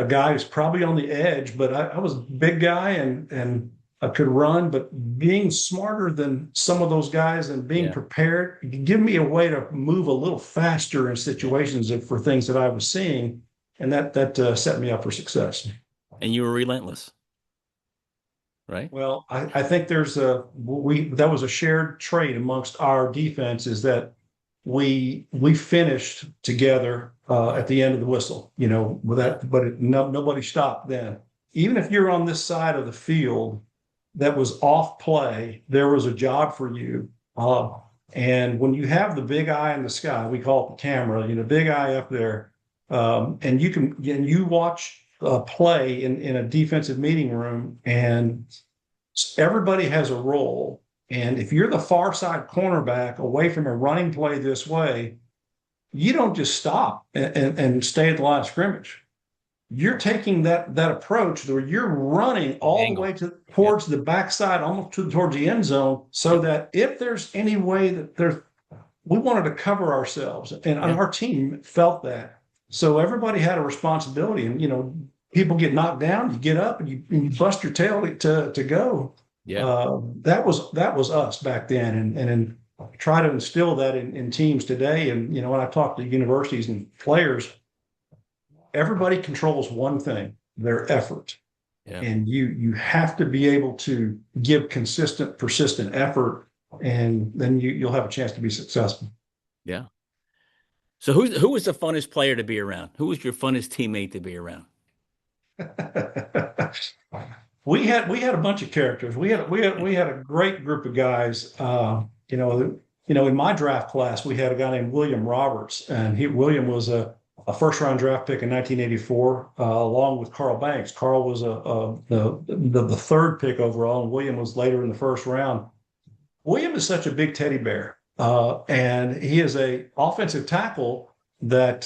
guy who's probably on the edge, but I was a big guy and I could run, but being smarter than some of those guys and being Yeah. prepared give me a way to move a little faster in Yeah. situations for things that I was seeing, and that set me up for success. And you were relentless, right? Well, I think there's a we that was a shared trait amongst our defense is that we finished together at the end of the whistle, you know, with Yeah. that, but nobody stopped then. Even if you're on this side of the field that was off play, there was a job for you. And when you have the big eye in the sky, we call it the camera, you know, big eye up there, and you watch play in a defensive meeting room, and everybody has a role. And if you're the far side cornerback away from a running play this way, you don't just stop and stay at the line of scrimmage. You're taking that approach where you're running all the way Angle. Yeah. towards the backside, almost towards the end zone, so Yep. that if there's any way that we wanted to cover ourselves, and Yeah. our team felt that. So everybody had a responsibility, and you know, people get knocked down, you get up and you bust your tail to go. Yeah. That was us back then, and try to instill that in teams today. And you know, when I talk to universities and players, everybody controls one thing: their effort. Yeah. And you have to be able to give consistent, persistent effort, and then you'll have a chance to be successful. Yeah. So who was the funnest player to be around? Who was your funnest teammate to be around? We had a bunch of characters. We had a great group of guys. You know, in my draft class, we had a guy named William Roberts, and William was a first round draft pick in 1984, along with Carl Banks. Carl was the third pick overall, and William was later in the first round. William is such a big teddy bear, and he is a offensive tackle that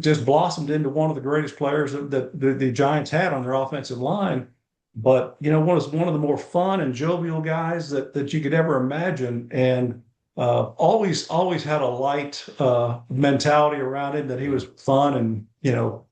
just blossomed into one of the greatest players that the Giants had on their offensive line. But you know, one of the more fun and jovial guys that you could ever imagine, and always had a light mentality around him. That he was fun and you know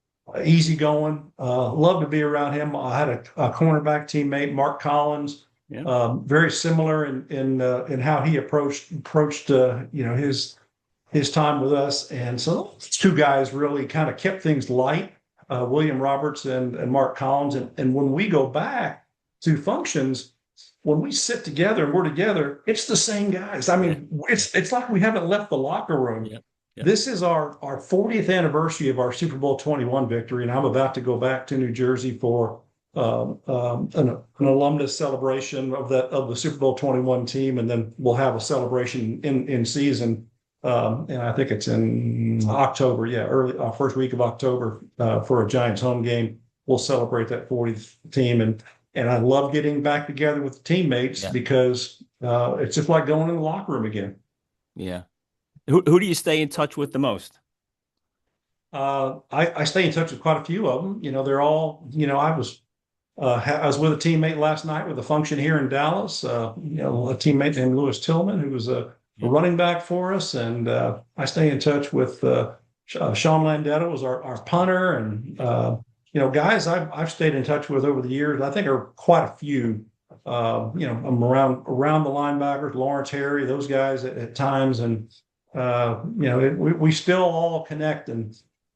easygoing. Loved to be around him. I had a cornerback teammate, Mark Collins, Yeah. very similar in how he approached you know his time with us. And so those two guys really kind of kept things light, William Roberts and Mark Collins. And when we go back to functions, when we sit together and we're together, it's the same guys. I Yeah. mean, it's like we haven't left the locker room. Yeah. Yeah. This is our 40th anniversary of our Super Bowl 21 victory, and I'm about to go back to New Jersey for an alumnus celebration of the Super Bowl 21 team, and then we'll have a celebration in season. And I think it's in October, yeah, early first week of October for a Giants home game. We'll celebrate that 40th team, and I love getting back together with the teammates Yeah. because it's just like going in the locker room again. Yeah. Who do you stay in touch with the most? I stay in touch with quite a few of them. They're all, I was with a teammate last night with a function here in Dallas. A teammate named Lewis Tillman, who was a Yeah. running back for us, and I stay in touch with Sean Landetta was our punter, and guys I've stayed in touch with over the years. I think are quite a few. I'm around the linebackers, Lawrence, Harry, those guys at times, and we still all connect. And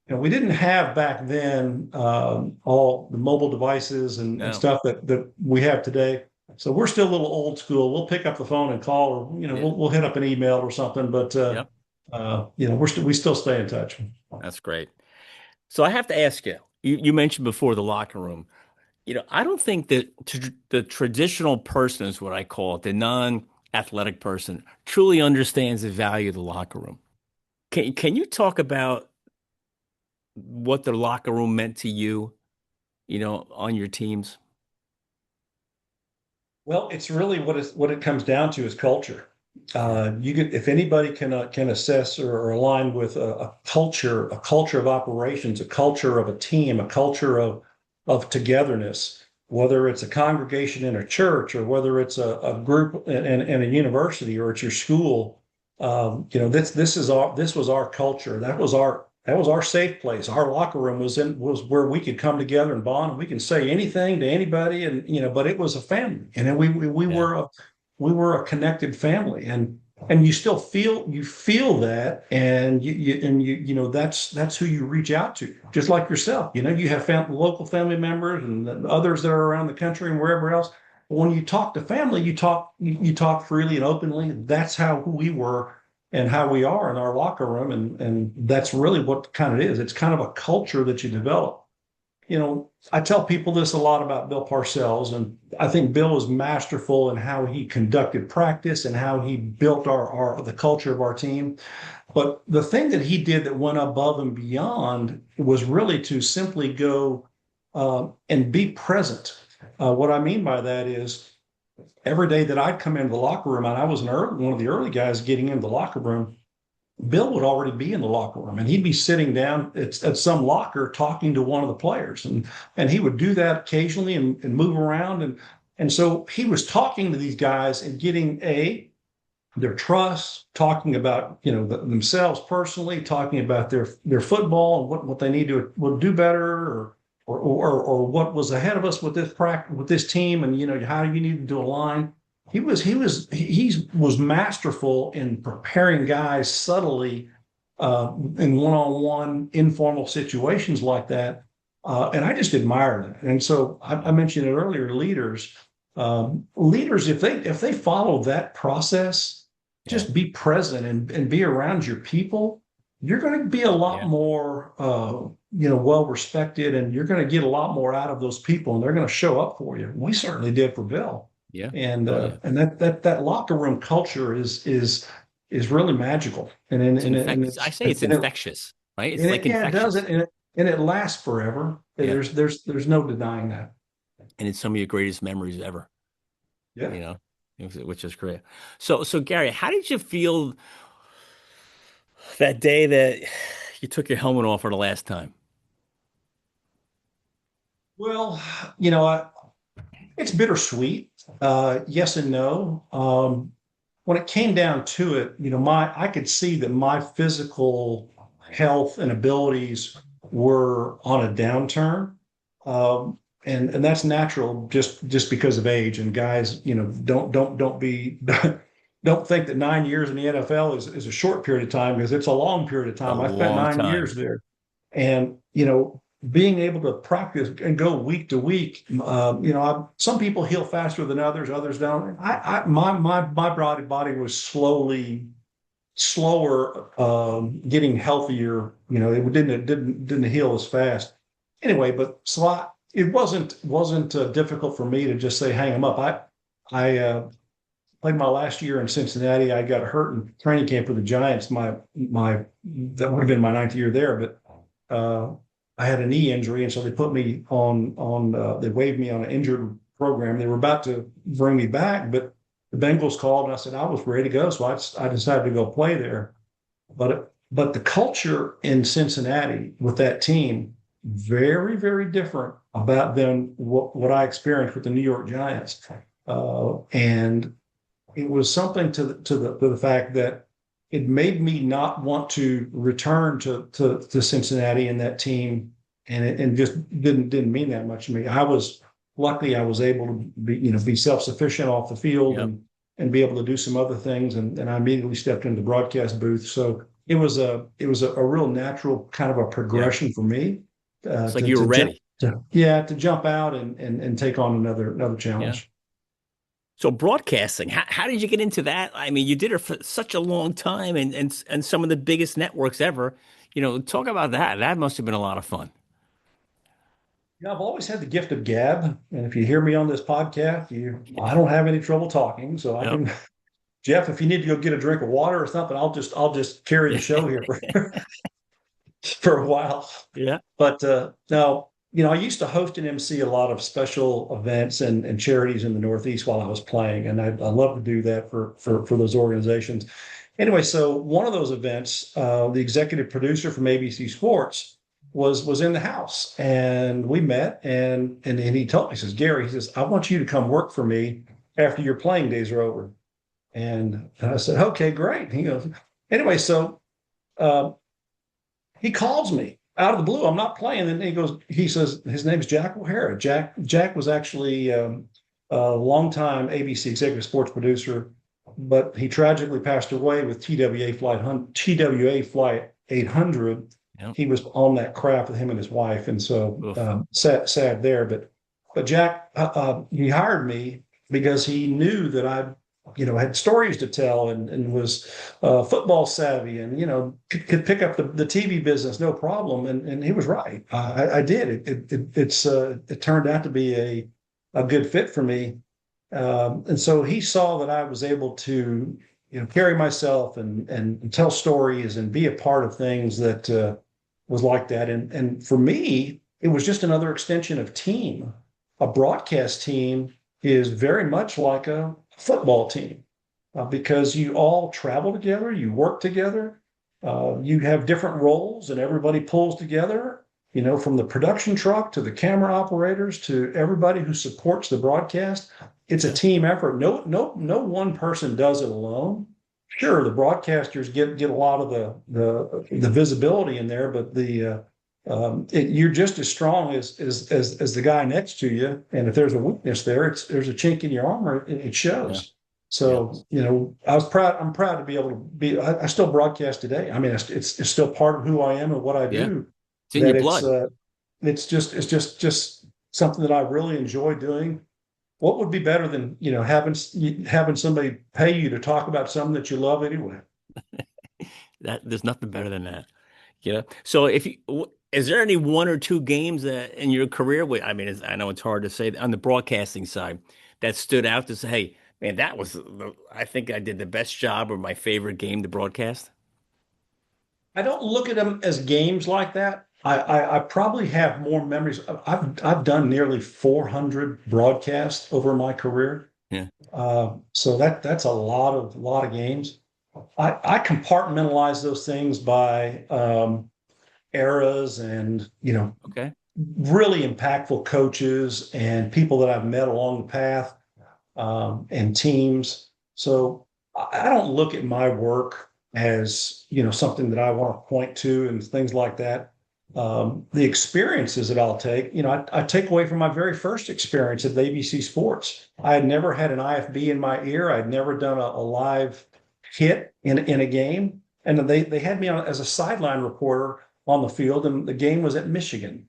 we didn't have back then all the mobile devices and No. stuff that we have today. So we're still a little old school. We'll pick up the phone and call, or Yeah. we'll hit up an email or something. But Yep. we still stay in touch. That's great. So I have to ask you, you mentioned before the locker room. I don't think that the traditional person is what I call it, the non-athletic person, truly understands the value of the locker room. Can you talk about what the locker room meant to you, on your teams? Well, it's really what it comes down to is culture. You get if anybody can assess or align with a culture of operations, a culture of a team, a culture of togetherness, whether it's a congregation in a church or whether it's a group in a university or it's your school. This was our culture. That was our safe place. Our locker room was where we could come together and bond. And we can say anything to anybody, and but it was a family, and then Yeah. we were a connected family, and you feel that, and that's who you reach out to, just like yourself. You have local family members and others that are around the country and wherever else. When you talk to family, you talk freely and openly. That's how who we were and how we are in our locker room. And that's really what kind of it is. It's kind of a culture that you develop. I tell people this a lot about Bill Parcells, and I think Bill was masterful in how he conducted practice and how he built the culture of our team. But the thing that he did that went above and beyond was really to simply go and be present. What I mean by that is every day that I'd come into the locker room, and I was one of the early guys getting into the locker room, Bill would already be in the locker room, and he'd be sitting down at some locker talking to one of the players, and he would do that occasionally and move around, and so he was talking to these guys and getting their trust, talking about themselves personally, talking about their football and what they need to will do better, or what was ahead of us with this practice with this team, and how you need to align. He was masterful in preparing guys subtly in one-on-one informal situations like that, and I just admire that. And so I mentioned it earlier. Leaders, if they follow that process, Yeah. just be present and be around your people, you're going to be a lot Yeah. more well respected, and you're going to get a lot more out of those people, and they're going to show up for you. We certainly did for Bill. Yeah. and Oh, yeah. that locker room culture is really magical, It's infectious. I say it's infectious, right? It's like yeah, it does infectious. it, and it lasts forever. Yeah. There's no denying that. And it's some of your greatest memories ever, Yeah. you know, which is great. So Gary, how did you feel that day that you took your helmet off for the last time? Well, it's bittersweet. Yes and no. When it came down to it, I could see that my physical health and abilities were on a downturn. And that's natural just because of age. And guys, don't be don't think that 9 years in the NFL is a short period of time, because it's a long period of A time. I spent long 9 years time. there, and being able to practice and go week to week. Some people heal faster than others don't. My body was slower, getting healthier. It didn't heal as fast. Anyway, but so it wasn't difficult for me to just say hang them up. I played my last year in Cincinnati. I got hurt in training camp for the Giants. My that would have been my ninth year there, but I had a knee injury, and so they put me on they waived me on an injured program. They were about to bring me back, but the Bengals called, and I said I was ready to go, so I decided to go play there. But the culture in Cincinnati with that team very very different about than what I experienced with the New York Giants, and it was something to the fact that it made me not want to return to Cincinnati and that team, and and just didn't mean that much to me. I was luckily I was able to be self sufficient off the field Yep. and be able to do some other things, and I immediately stepped into the broadcast booth. So it was a real natural kind of a Yeah. progression for me It's like to you were ready. to jump out and take on another Yeah. challenge. So broadcasting, how did you get into that? I mean, you did it for such a long time and some of the biggest networks ever. Talk about that. That must have been a lot of fun. I've always had the gift of gab, and if you hear me on this podcast, I don't have any trouble talking, so I Yep. can. Jeff, if you need to go get a drink of water or something, I'll just carry the show here for a while. Yeah. But no, I used to host and MC a lot of special events and charities in the Northeast while I was playing, and I love to do that for those organizations. Anyway, so one of those events, the executive producer from ABC Sports was in the house, and we met, and he told me, he says, Gary, he says, I want you to come work for me after your playing days are over. And I said, okay, great. He goes, anyway, so uh, he calls me out of the blue. I'm not playing. And he says, his name's Jack O'Hara. Jack was actually a longtime ABC executive sports producer, but he tragically passed away with TWA flight 800. Yep. He was on that craft with him and his wife. And so Oof. sad there. But Jack, he hired me because he knew that I had stories to tell and was football savvy and, could pick up the TV business, no problem. And he was right. I did. It turned out to be a good fit for me. And so he saw that I was able to, carry myself and tell stories and be a part of things that was like that. And for me, it was just another extension of team. A broadcast team is very much like a football team because you all travel together, you work together, you have different roles, and everybody pulls together. From the production truck to the camera operators to everybody who supports the broadcast. It's a Yeah. team effort. No one person does it alone. Sure, the broadcasters get a lot of the visibility in there, but you're just as strong as the guy next to you. And if there's a weakness there, there's a chink in your armor. It Yeah. shows. Yeah. So I'm proud to be able to be. I still broadcast today. I mean, it's still part of who I am and what I Yeah. do. It's in your That blood. it's just something that I really enjoy doing. What would be better than having somebody pay you to talk about something that you love anyway? That there's nothing better than that. So is there any one or two games that in your career, I mean, I know it's hard to say on the broadcasting side that stood out to say, hey, man, I think I did the best job or my favorite game to broadcast? I don't look at them as games like that. I probably have more memories. I've done nearly 400 broadcasts over my career, Yeah. so that's a lot of games. I compartmentalize those things by eras and Okay. really impactful coaches and people that I've met along the path, and teams. So I don't look at my work as something that I want to point to and things like that. The experiences that I'll take, I take away from my very first experience at the ABC Sports. I had never had an IFB in my ear. I'd never done a live hit in a game, and they had me on as a sideline reporter on the field, and the game was at Michigan.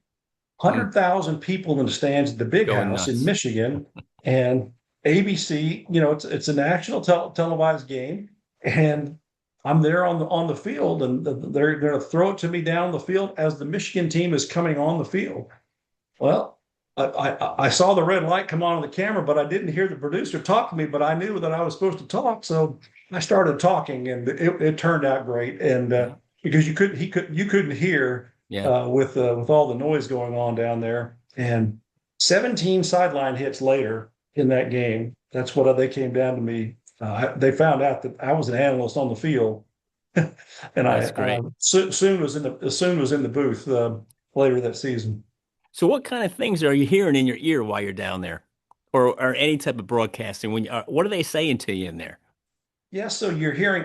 Mm. 100,000 people in the stands at the Big Going House in nuts. Michigan, and ABC. It's a national televised game, and I'm there on the field, and they're going to throw it to me down the field as the Michigan team is coming on the field. Well, I saw the red light come on the camera, but I didn't hear the producer talk to me, but I knew that I was supposed to talk. So I started talking and it turned out great. And Yeah. because you couldn't hear Yeah. with all the noise going on down there. And 17 sideline hits later in that game, that's what they came down to me. They found out that I was an analyst on the field, and I That's great. soon was in the booth later that season. So what kind of things are you hearing in your ear while you're down there? Or any type of broadcasting when what are they saying to you in there? Yeah, so you're hearing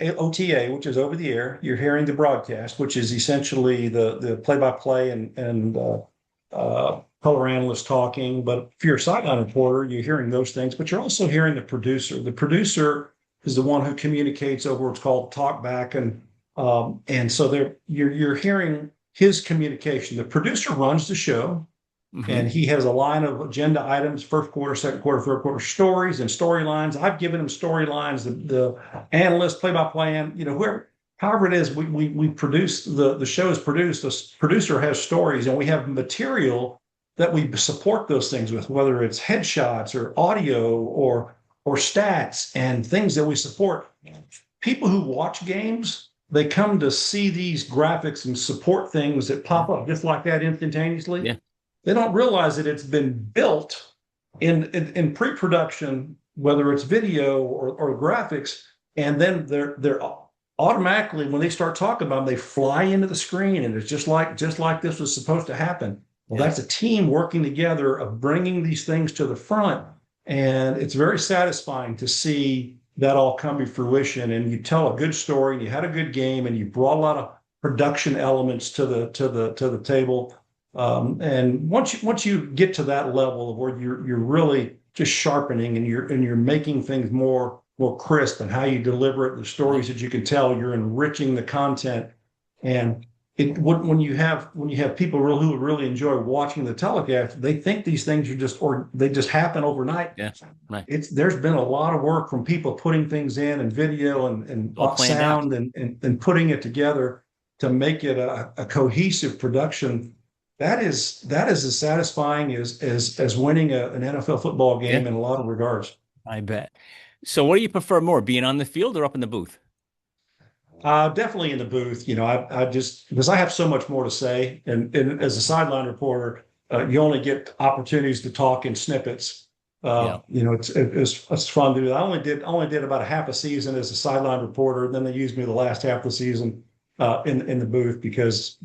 OTA, which is over the air. You're hearing the broadcast, which is essentially the play-by-play and color analyst talking. But if you're a sideline reporter, you're hearing those things, but you're also hearing the producer. The producer is the one who communicates over what's called talkback, and so you're hearing his communication. The producer runs the show, Hmm. and he has a line of agenda items: first quarter, second quarter, third quarter, stories and storylines. I've given him storylines. The analyst, play-by-play, whoever, however it is, we produce the show is produced. The producer has stories, and we have material that we support those things with, whether it's headshots or audio or stats and things that we support. People who watch games, they come to see these graphics and support things that Yeah. pop up just like that instantaneously. Yeah. They don't realize that it's been built in pre-production, whether it's video or graphics, and then they're automatically, when they start talking about them, they fly into the screen, and it's just like this was supposed to happen. Well, Yeah. that's a team working together of bringing these things to the front, and it's very satisfying to see that all come to fruition. And you tell a good story, and you had a good game, and you brought a lot of production elements to the table. And once you get to that level of where you're really just sharpening and you're making things more crisp and how you deliver it, the Yeah. stories that you can tell, you're enriching the content. And when you have people who really enjoy watching the telecast, they think these things they just happen overnight. Yeah. Right. There's been a lot of work from people putting things in and video and All planned out. sound and putting it together to make it a cohesive production. That is as satisfying as winning an NFL football Yeah. game in a lot of regards. I bet. So what do you prefer more, being on the field or up in the booth? Definitely in the booth. I just because I have so much more to say, and as a sideline reporter, you only get opportunities to talk in snippets. Yeah. It's fun to do. I only did about a half a season as a sideline reporter, and then they used me the last half of the season in the booth because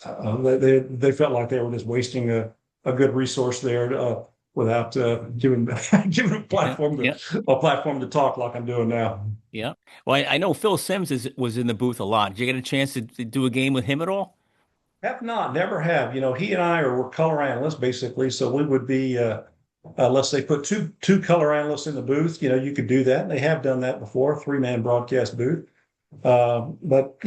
they felt like they were just wasting a good resource there without giving giving Yeah. Yeah. a platform to talk like I'm doing now. Yeah. Well, I know Phil Simms was in the booth a lot. Did you get a chance to do a game with him at all? Have not, never have. He and I were color analysts basically, so we would be unless they put two color analysts in the booth. You could do that. They have done that before, three-man broadcast booth. But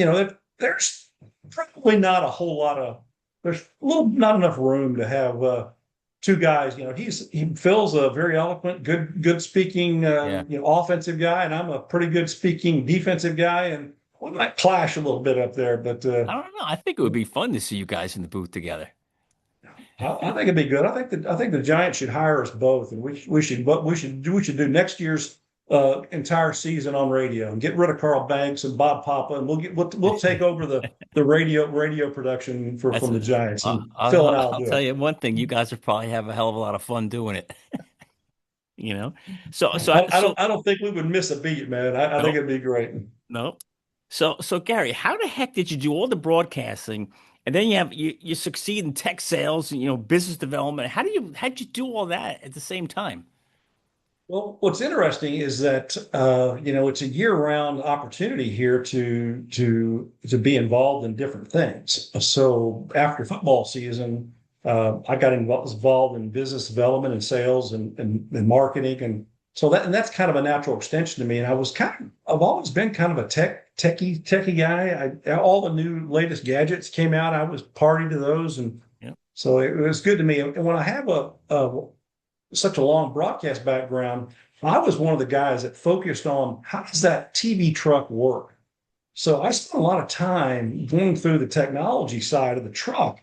there's probably not a whole lot of there's not enough room to have two guys. Phil's a very eloquent, good speaking, Yeah. offensive guy, and I'm a pretty good speaking defensive guy, and we might clash a little bit up there, but I don't know. I think it would be fun to see you guys in the booth together. I think it'd be good. I think the Giants should hire us both, and we should do next year's entire season on radio and get rid of Carl Banks and Bob Papa, and we'll take over the radio production That's from the Giants, I'll, and Phil and I'll, I'll I'll do tell it. you one thing. You guys would probably have a hell of a lot of fun doing it. You know. So so I so don't think we would miss a beat, man. I think no it'd be great. no. So Gary, how the heck did you do all the broadcasting, and then you succeed in tech sales, and business development? How'd you do all that at the same time? Well, what's interesting is that it's a year-round opportunity here to be involved in different things. So after football season, I got involved in business development and sales and marketing, and so that's kind of a natural extension to me. And I've always been kind of a techie guy. All the new latest gadgets came out, I was party to those, and Yeah. so it was good to me. And when I have such a long broadcast background, I was one of the guys that focused on how does that TV truck work. So I spent a lot of time going through the technology side of the truck.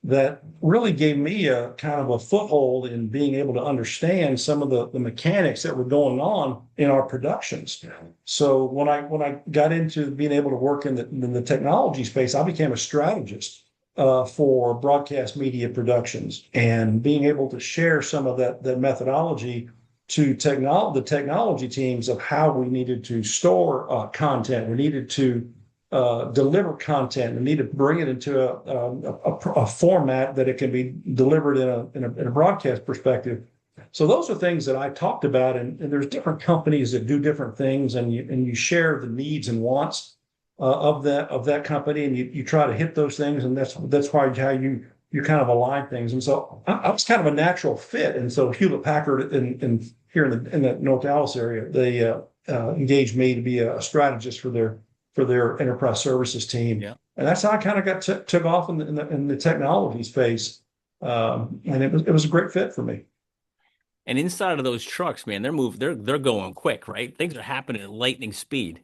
that really gave me a kind of a foothold in being able to understand some of the mechanics that were going on in our productions. So when I got into being able to work in the technology space, I became a strategist for broadcast media productions and being able to share some of that methodology to the technology teams of how we needed to store content. We needed to deliver content and need to bring it into a format that it can be delivered in a broadcast perspective. So those are things that I talked about, and there's different companies that do different things, and you share the needs and wants of that company, and you try to hit those things, and that's why how you kind of align things. And so I was kind of a natural fit, and so Hewlett Packard in here in the North Dallas area, they engaged me to be a strategist for their enterprise services team. Yeah. And that's how I kind of took off in the technology space. And it was a great fit for me. And inside of those trucks, man, they're going quick, right? Things are happening at lightning speed.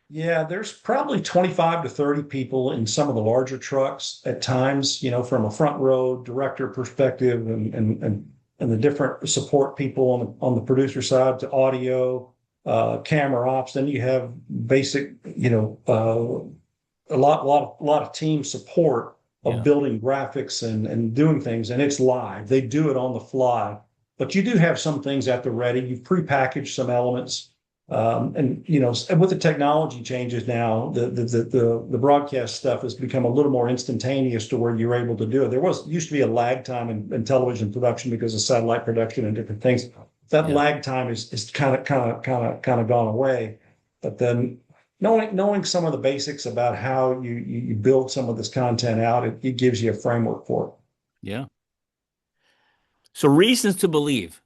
Yeah, there's probably 25 to 30 people in some of the larger trucks at times, from a front row director perspective and the different support people on the producer side to audio, camera ops. Then you have basic, a lot of team support of Yeah. building graphics and doing things, and it's live. They do it on the fly, but you do have some things at the ready. You've prepackaged some elements, and with the technology changes now, the broadcast stuff has become a little more instantaneous to where you're able to do it. There used to be a lag time in television production because of satellite production and different things. That Yeah. lag time is kind of gone away. But then knowing some of the basics about how you build some of this content out, it gives you a framework for it. Yeah. So reasons to believe.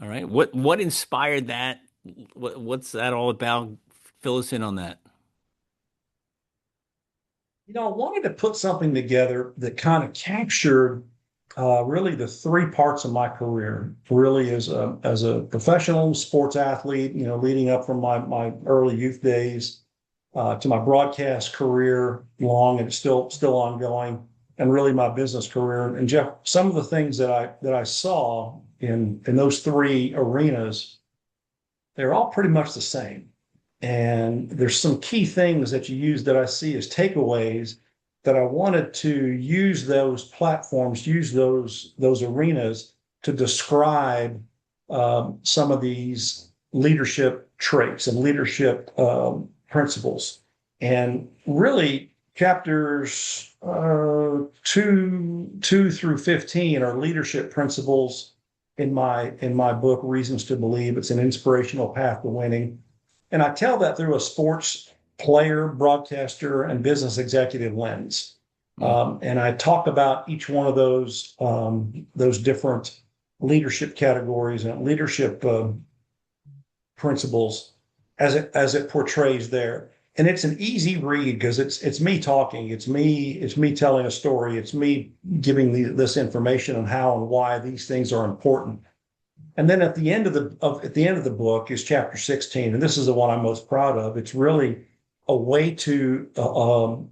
All right. What inspired that? What's that all about? Fill us in on that. I wanted to put something together that kind of captured really the three parts of my career, really as a professional sports athlete, leading up from my early youth days to my broadcast career, long and still ongoing, and really my business career. And Jeff, some of the things that I saw in those three arenas, they're all pretty much the same. And there's some key things that you use that I see as takeaways that I wanted to use those platforms, use those arenas to describe some of these leadership traits and leadership principles. And really, chapters 2 through 15 are leadership principles in my book, Reasons to Believe. It's an inspirational path to winning. And I tell that through a sports player, broadcaster, and business executive lens. Mm. And I talk about each one of those different leadership categories and leadership principles as it portrays there. And it's an easy read because it's me talking, it's me telling a story, it's me giving this information on how and why these things are important. And then at the end of the book is chapter 16, and this is the one I'm most proud of. It's really a way to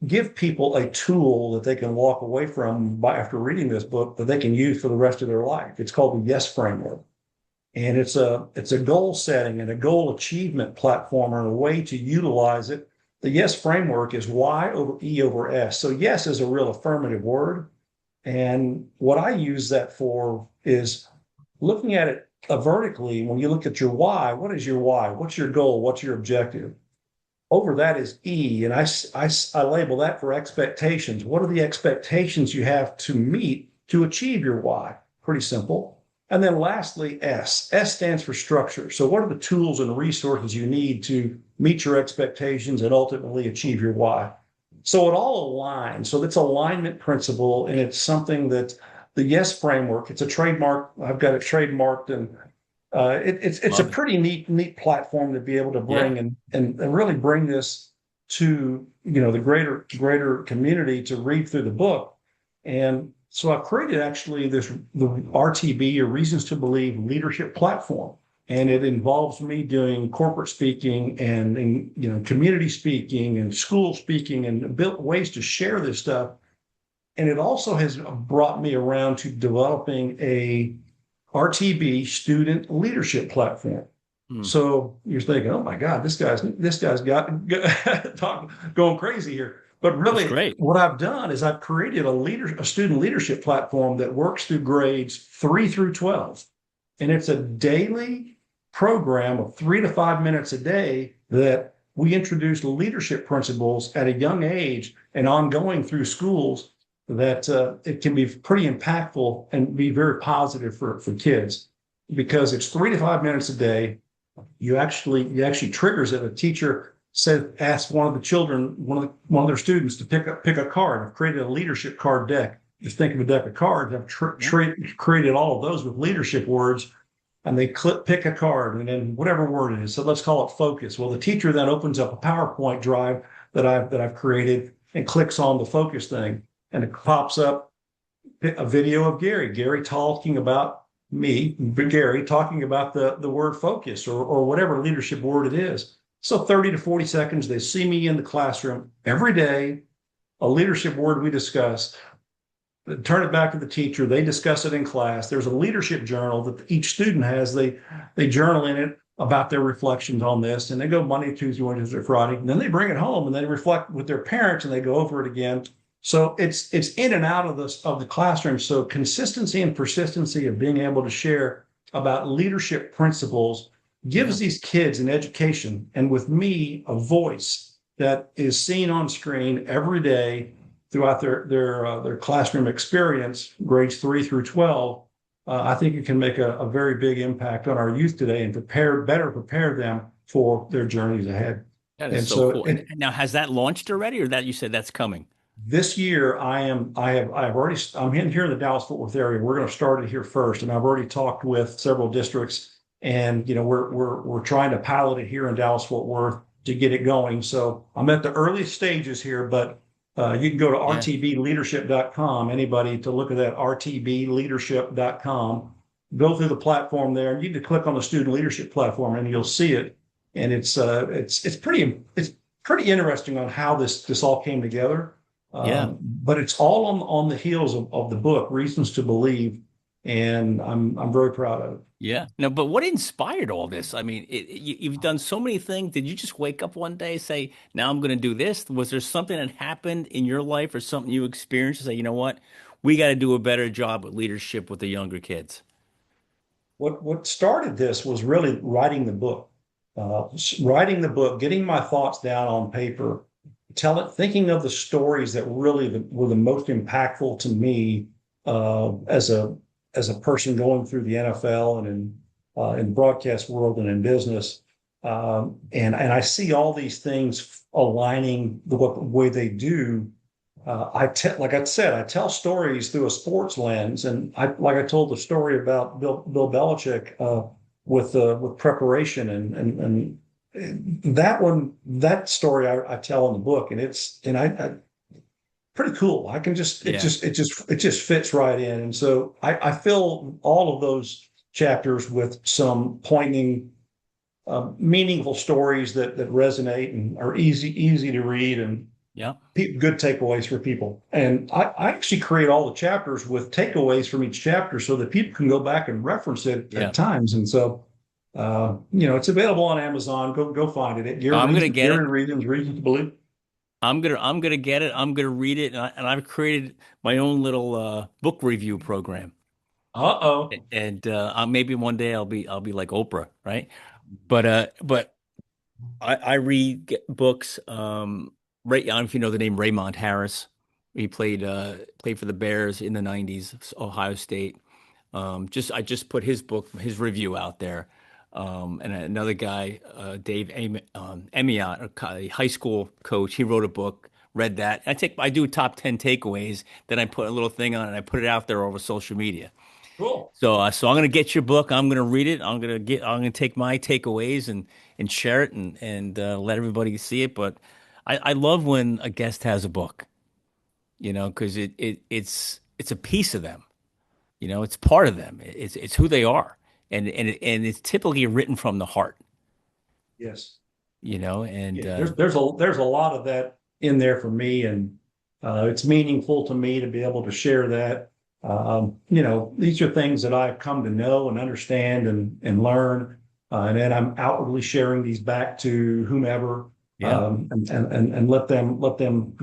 give people a tool that they can walk away from after reading this book that they can use for the rest of their life. It's called the Yes Framework, and it's a goal setting and a goal achievement platform and a way to utilize it. The Yes Framework is Y over E over S. So yes is a real affirmative word, and what I use that for is looking at it vertically. When you look at your why, what is your why? What's your goal? What's your objective? Over that is E, and I label that for expectations. What are the expectations you have to meet to achieve your why? Pretty simple. And then lastly, S. S stands for structure. So what are the tools and resources you need to meet your expectations and ultimately achieve your why? So it all aligns. So that's alignment principle, and it's something that the Yes framework. It's a trademark. I've got it trademarked, and it's a Love it. pretty neat platform to be able to Yeah. bring and really bring this to the greater community to read through the book. And so I created actually the RTB, or Reasons to Believe, leadership platform, and it involves me doing corporate speaking and community speaking and school speaking and built ways to share this stuff and it also has brought me around to developing a RTB student leadership platform. Hmm. So you're thinking, oh my God, this guy's going crazy here. But That's really, great. what I've done is I've created a student leadership platform that works through grades 3 through 12. And it's a daily program of 3 to 5 minutes a day that we introduce leadership principles at a young age and ongoing through schools that it can be pretty impactful and be very positive for kids because it's 3 to 5 minutes a day. You actually triggers it. A teacher said asked one of the children, one of their students to pick a card. I've created a leadership card deck. Just think of a deck of cards. I've Yeah. created all of those with leadership words, and they pick a card and then whatever word it is. So let's call it focus. Well, the teacher then opens up a PowerPoint drive that I've created and clicks on the focus thing, and it pops up a video of Gary talking about me, Gary talking about the word focus or whatever leadership word it is. So 30 to 40 seconds, they see me in the classroom every day, a leadership word we discuss, turn it back to the teacher. They discuss it in class. There's a leadership journal that each student has. They journal in it about their reflections on this, and they go Monday, Tuesday, Wednesday, Friday, and then they bring it home and they reflect with their parents and they go over it again. So it's in and out of the classroom. So consistency and persistency of being able to share about leadership principles Yeah. gives these kids an education and with me a voice that is seen on screen every day throughout their classroom experience, grades 3 through 12. I think it can make a very big impact on our youth today and better prepare them for their journeys ahead. That is And so so cool. And now, has that launched already, or that you said that's coming? this year, I'm in here in the Dallas Fort Worth area. We're going to start it here first, and I've already talked with several districts, and we're trying to pilot it here in Dallas Fort Worth to get it going. So I'm at the early stages here, but you can go to Yeah. rtbleadership.com. Anybody to look at that rtbleadership.com, go through the platform there. You need to click on the student leadership platform, and you'll see it. And it's pretty interesting on how this all came together. Yeah. But it's all on the heels of the book, Reasons to Believe, and I'm very proud of it. Yeah. No, but what inspired all this? I mean, you've done so many things. Did you just wake up one day, say, now I'm going to do this? Was there something that happened in your life or something you experienced to say, you know what? We got to do a better job with leadership with the younger kids. What started this was really writing the book, getting my thoughts down on paper, thinking of the stories that really were the most impactful to me as a person going through the NFL and in the broadcast world and in business. And I see all these things aligning the way they do. Like I said, I tell stories through a sports lens, and like I told the story about Bill Belichick with preparation and that story I tell in the book, and I pretty cool. I can just Yeah. it just fits right in, and so I fill all of those chapters with some poignant, meaningful stories that resonate and are easy to read and Yeah. good takeaways for people. And I actually create all the chapters with takeaways from each chapter so that people can go back and reference it Yeah. at times. And so, it's available on Amazon. Go find it. No, I'm going to get it. Reasons to Believe. I'm gonna get it. I'm gonna read it, and I've created my own little book review program. Uh-oh. And maybe one day I'll be like Oprah, right? But I read books. Right, I don't know if you know the name Raymond Harris. He played for the Bears in the '90s, Ohio State. I just put his book, his review out there. And another guy, Dave Emiot, a high school coach, he wrote a book. Read that. I do top 10 takeaways. Then I put a little thing on it. And I put it out there over social media. Cool. So I'm gonna get your book. I'm gonna read it. I'm gonna take my takeaways and share it and let everybody see it. But I love when a guest has a book, because it's a piece of them. It's part of them. It's who they are, and it's typically written from the heart. Yes. And Yeah. There's a lot of that in there for me. And It's meaningful to me to be able to share that. These are things that I've come to know and understand and learn. And then I'm outwardly sharing these back to whomever, Yeah. and let them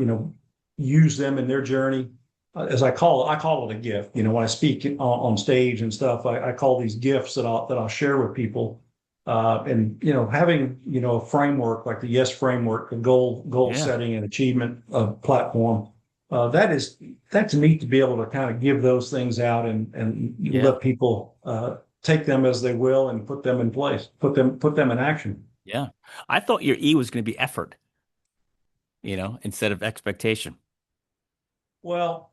use them in their journey. As I call it a gift. When I speak on stage and stuff, I call these gifts that I'll share with people. And having a framework like the Yes framework, a goal Yeah. setting and achievement platform, that's neat to be able to kind of give those things out and Yeah. let people take them as they will and put them in place, put them in action. Yeah. I thought your E was going to be effort, instead of expectation. Well,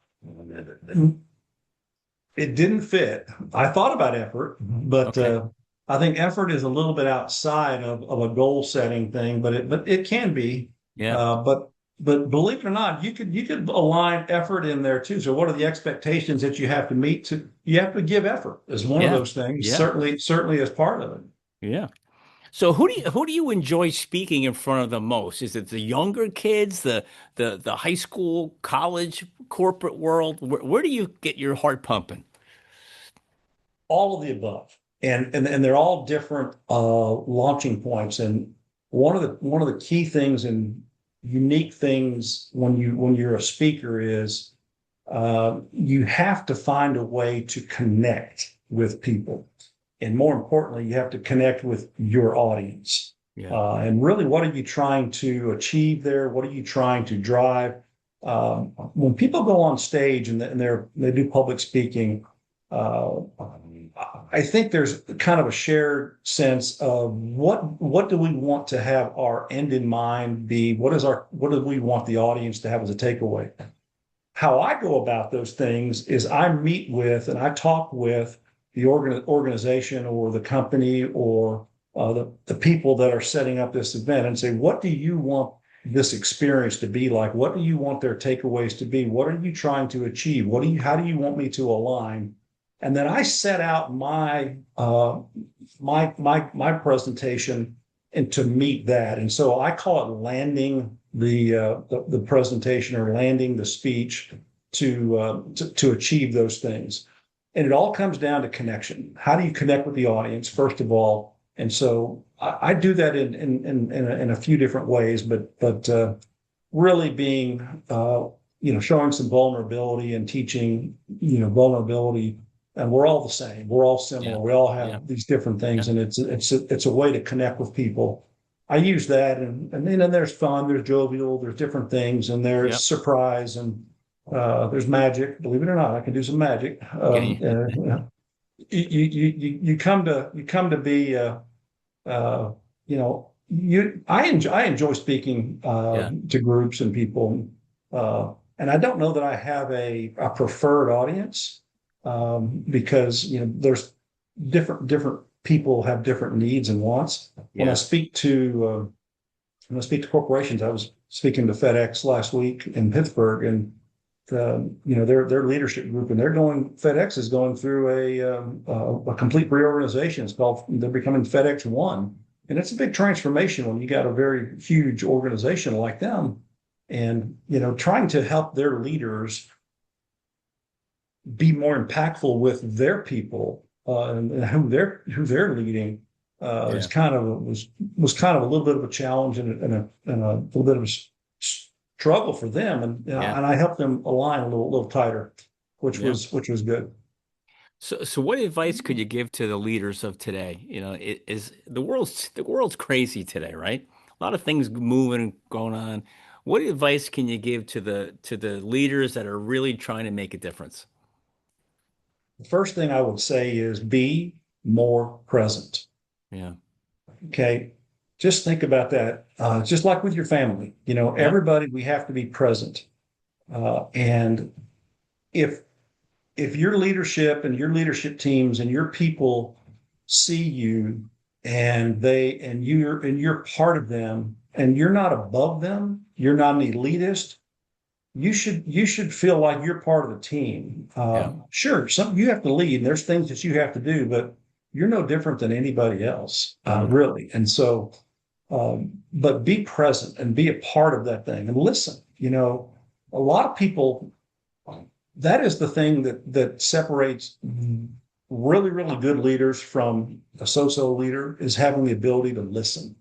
it didn't fit. I thought about effort, but Okay. I think effort is a little bit outside of a goal setting thing, but it can be. Yeah. But believe it or not, you could align effort in there too. So what are the expectations that you have to meet? You have to give effort as one of Yeah. those things. Yeah. Certainly as part of it. Yeah. So who do you enjoy speaking in front of the most? Is it the younger kids, the high school, college, corporate world? Where do you get your heart pumping? All of the above, and they're all different launching points. And one of the key things and unique things when you're a speaker is you have to find a way to connect with people, and more importantly, you have to connect with your audience. Yeah. And really, what are you trying to achieve there? What are you trying to drive? When people go on stage and they do public speaking, uh, I think there's kind of a shared sense of what do we want to have our end in mind be? What do we want the audience to have as a takeaway? How I go about those things is I meet with and I talk with the organization or the company or the people that are setting up this event and say, what do you want this experience to be like? What do you want their takeaways to be? What are you trying to achieve? How do you want me to align? And then I set out my presentation and to meet that. And so I call it landing the presentation or landing the speech to achieve those things. And it all comes down to connection. How do you connect with the audience, first of all? And so I do that in a few different ways, but really being showing some vulnerability and teaching vulnerability. And we're all the same. We're all similar. Yeah. We all Yeah. have these different things, Yeah. and it's a way to connect with people. I use that, and then there's fun, there's jovial, there's different things, and there's Yeah. surprise, and there's magic. Believe it or not, I can do some magic. Okay. You come to be I enjoy speaking Yeah. to groups and people, and I don't know that I have a preferred audience, because there's different people have different needs and wants. When I Yeah. speak to corporations, I was speaking to FedEx last week in Pittsburgh, and their leadership group, and FedEx is going through a complete reorganization. They're becoming FedEx One, and it's a big transformation when you got a very huge organization like them, and trying to help their leaders be more impactful with their people, and who they're leading, Yeah. is kind of was kind of a little bit of a challenge and a little bit of a struggle for them, Yeah. and I helped them align a little tighter, which Yeah. was good. So what advice could you give to the leaders of today? It is the world's crazy today, right? A lot of things moving and going on. What advice can you give to the leaders that are really trying to make a difference? The first thing I would say is be more present. Yeah. Okay, just think about that. Just like with your family, Yeah. everybody, we have to be present. And if your leadership and your leadership teams and your people see you and you're part of them and you're not above them, you're not an elitist, you should feel like you're part of the team. Yeah. Sure, you have to lead, and there's things that you have to do, but you're no different than anybody else, Mm. really. And so, but be present and be a part of that thing and listen. a lot of people, that is the thing that separates really, really good leaders from a so-so leader is having the ability to listen.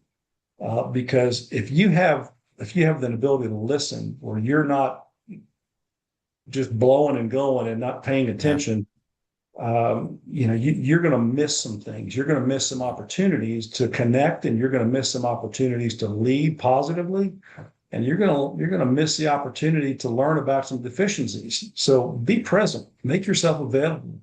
Because if you have the ability to listen, where you're not just blowing and going and not paying Yeah. attention, you're going to miss some things. You're going to miss some opportunities to connect, and you're going to miss some opportunities to lead positively, and you're going to miss the opportunity to learn about some deficiencies. So be present, make yourself available.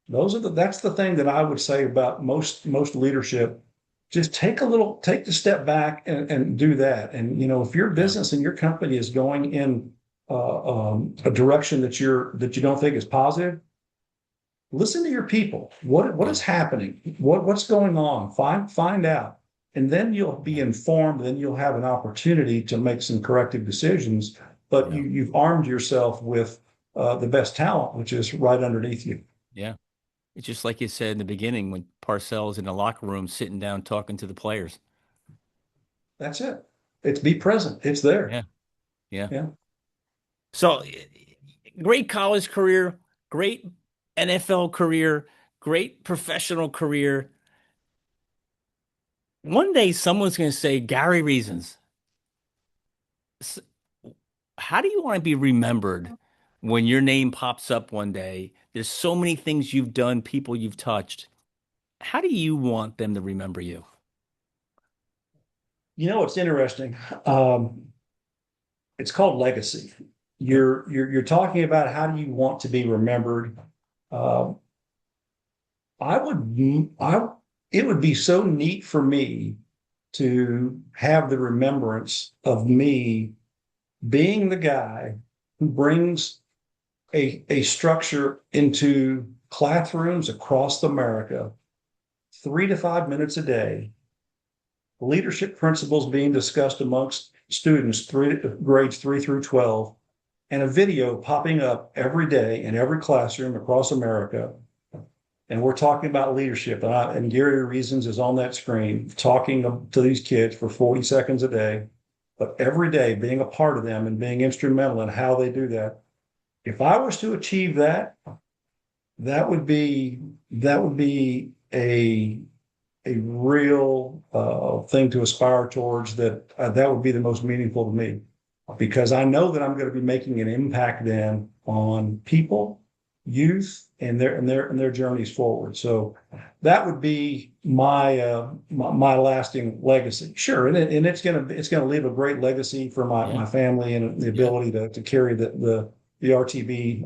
That's the thing that I would say about most leadership. Just take the step back and do that. And if your Yeah. business and your company is going in a direction that you don't think is positive, listen to your people. What Yeah. is happening? What's going on? Find out, and then you'll be Yeah. informed. Then you'll have an opportunity to make some corrective decisions. But Yeah. you've armed yourself with the best talent, which is right underneath you. Yeah. It's just like you said in the beginning when Parcells in the locker room sitting down talking to the players. That's it. It's be present. It's there. Yeah. Yeah. Yeah. So great college career, great NFL career, great professional career. One day someone's going to say, Gary Reasons, s- how do you want to be remembered when your name pops up one day? There's so many things you've done, people you've touched. How do you want them to remember you? It's interesting. It's called legacy. Yeah. You're talking about how do you want to be remembered. Uh, I would I it would be so neat for me to have the remembrance of me being the guy who brings a structure into classrooms across America 3 to 5 minutes a day, leadership principles being discussed amongst students grades 3 through 12, and a video popping up every day in every classroom across America. And we're talking about leadership. And Gary Reasons is on that screen talking to these kids for 40 seconds a day, but every day being a part of them and being instrumental in how they do that. If I was to achieve that, that would be a real thing to aspire towards. That would be the most meaningful to me, because I know that I'm going to be making an impact then on people, youth, and their journeys forward. So that would be my lasting legacy. Sure, and it's gonna leave a great legacy for my Yeah. family and the Yeah. ability to carry the RTB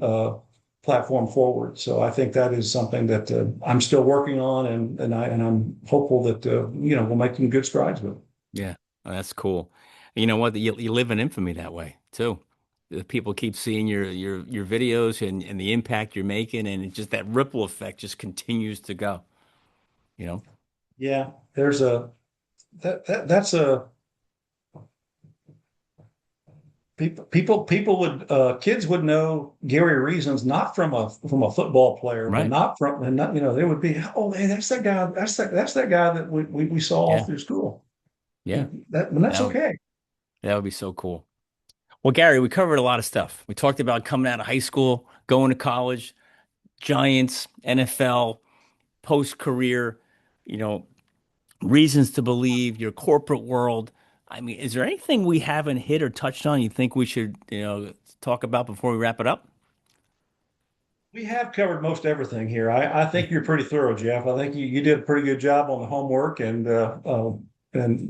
platform forward. So I think that is something that I'm still working on, and I'm hopeful that we'll make some good strides with it. Yeah. Oh, that's cool. You know what? You live in infamy that way too. The people keep seeing your videos and the impact you're making, and it's just that ripple effect just continues to go, you know? Yeah, there's a that's a people would kids would know Gary Reasons not from a football player, but Right. not from and not they would be, oh hey, that's that guy, that's that guy that we saw all Yeah. through school. Yeah. And that's That would okay. that would be so cool. Well, Gary, we covered a lot of stuff. We talked about coming out of high school, going to college, Giants, NFL, post-career, you know, reasons to believe, your corporate world. I mean, is there anything we haven't hit or touched on you think we should, talk about before we wrap it up? We have covered most everything here. I think you're pretty thorough, Jeff. I think you did a pretty good job on the homework, and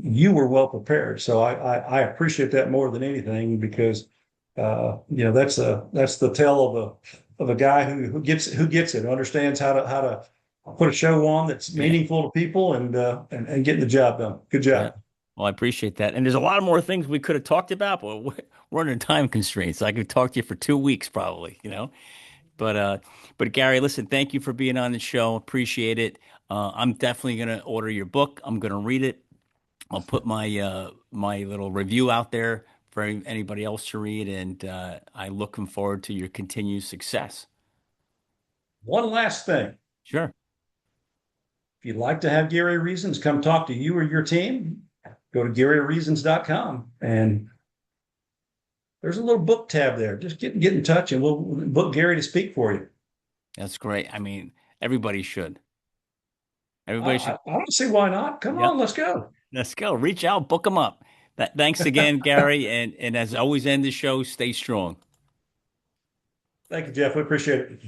you were well prepared. So I appreciate that more than anything, because that's the tale of a guy who gets it, who understands how to put a show on that's Yeah. meaningful to people, and getting the job done. Good Yeah. job. Well, I appreciate that. And there's a lot more things we could have talked about, but we're under time constraints. I could talk to you for 2 weeks probably. But uh but Gary, listen, thank you for being on the show. Appreciate it. I'm definitely gonna order your book. I'm gonna read it. I'll put my little review out there for anybody else to read, and I'm looking forward to your continued success. One last thing. Sure. If you'd like to have Gary Reasons come talk to you or your team, go to GaryReasons.com, and there's a little book tab there. Just get in touch and we'll book Gary to speak for you. That's great. I mean, everybody should. I, Everybody should. I don't see why not. Come Yep. on, let's go. Let's go. Reach out, book them up. Thanks again, Gary. And as always, end the show, stay strong. Thank you, Jeff. We appreciate it.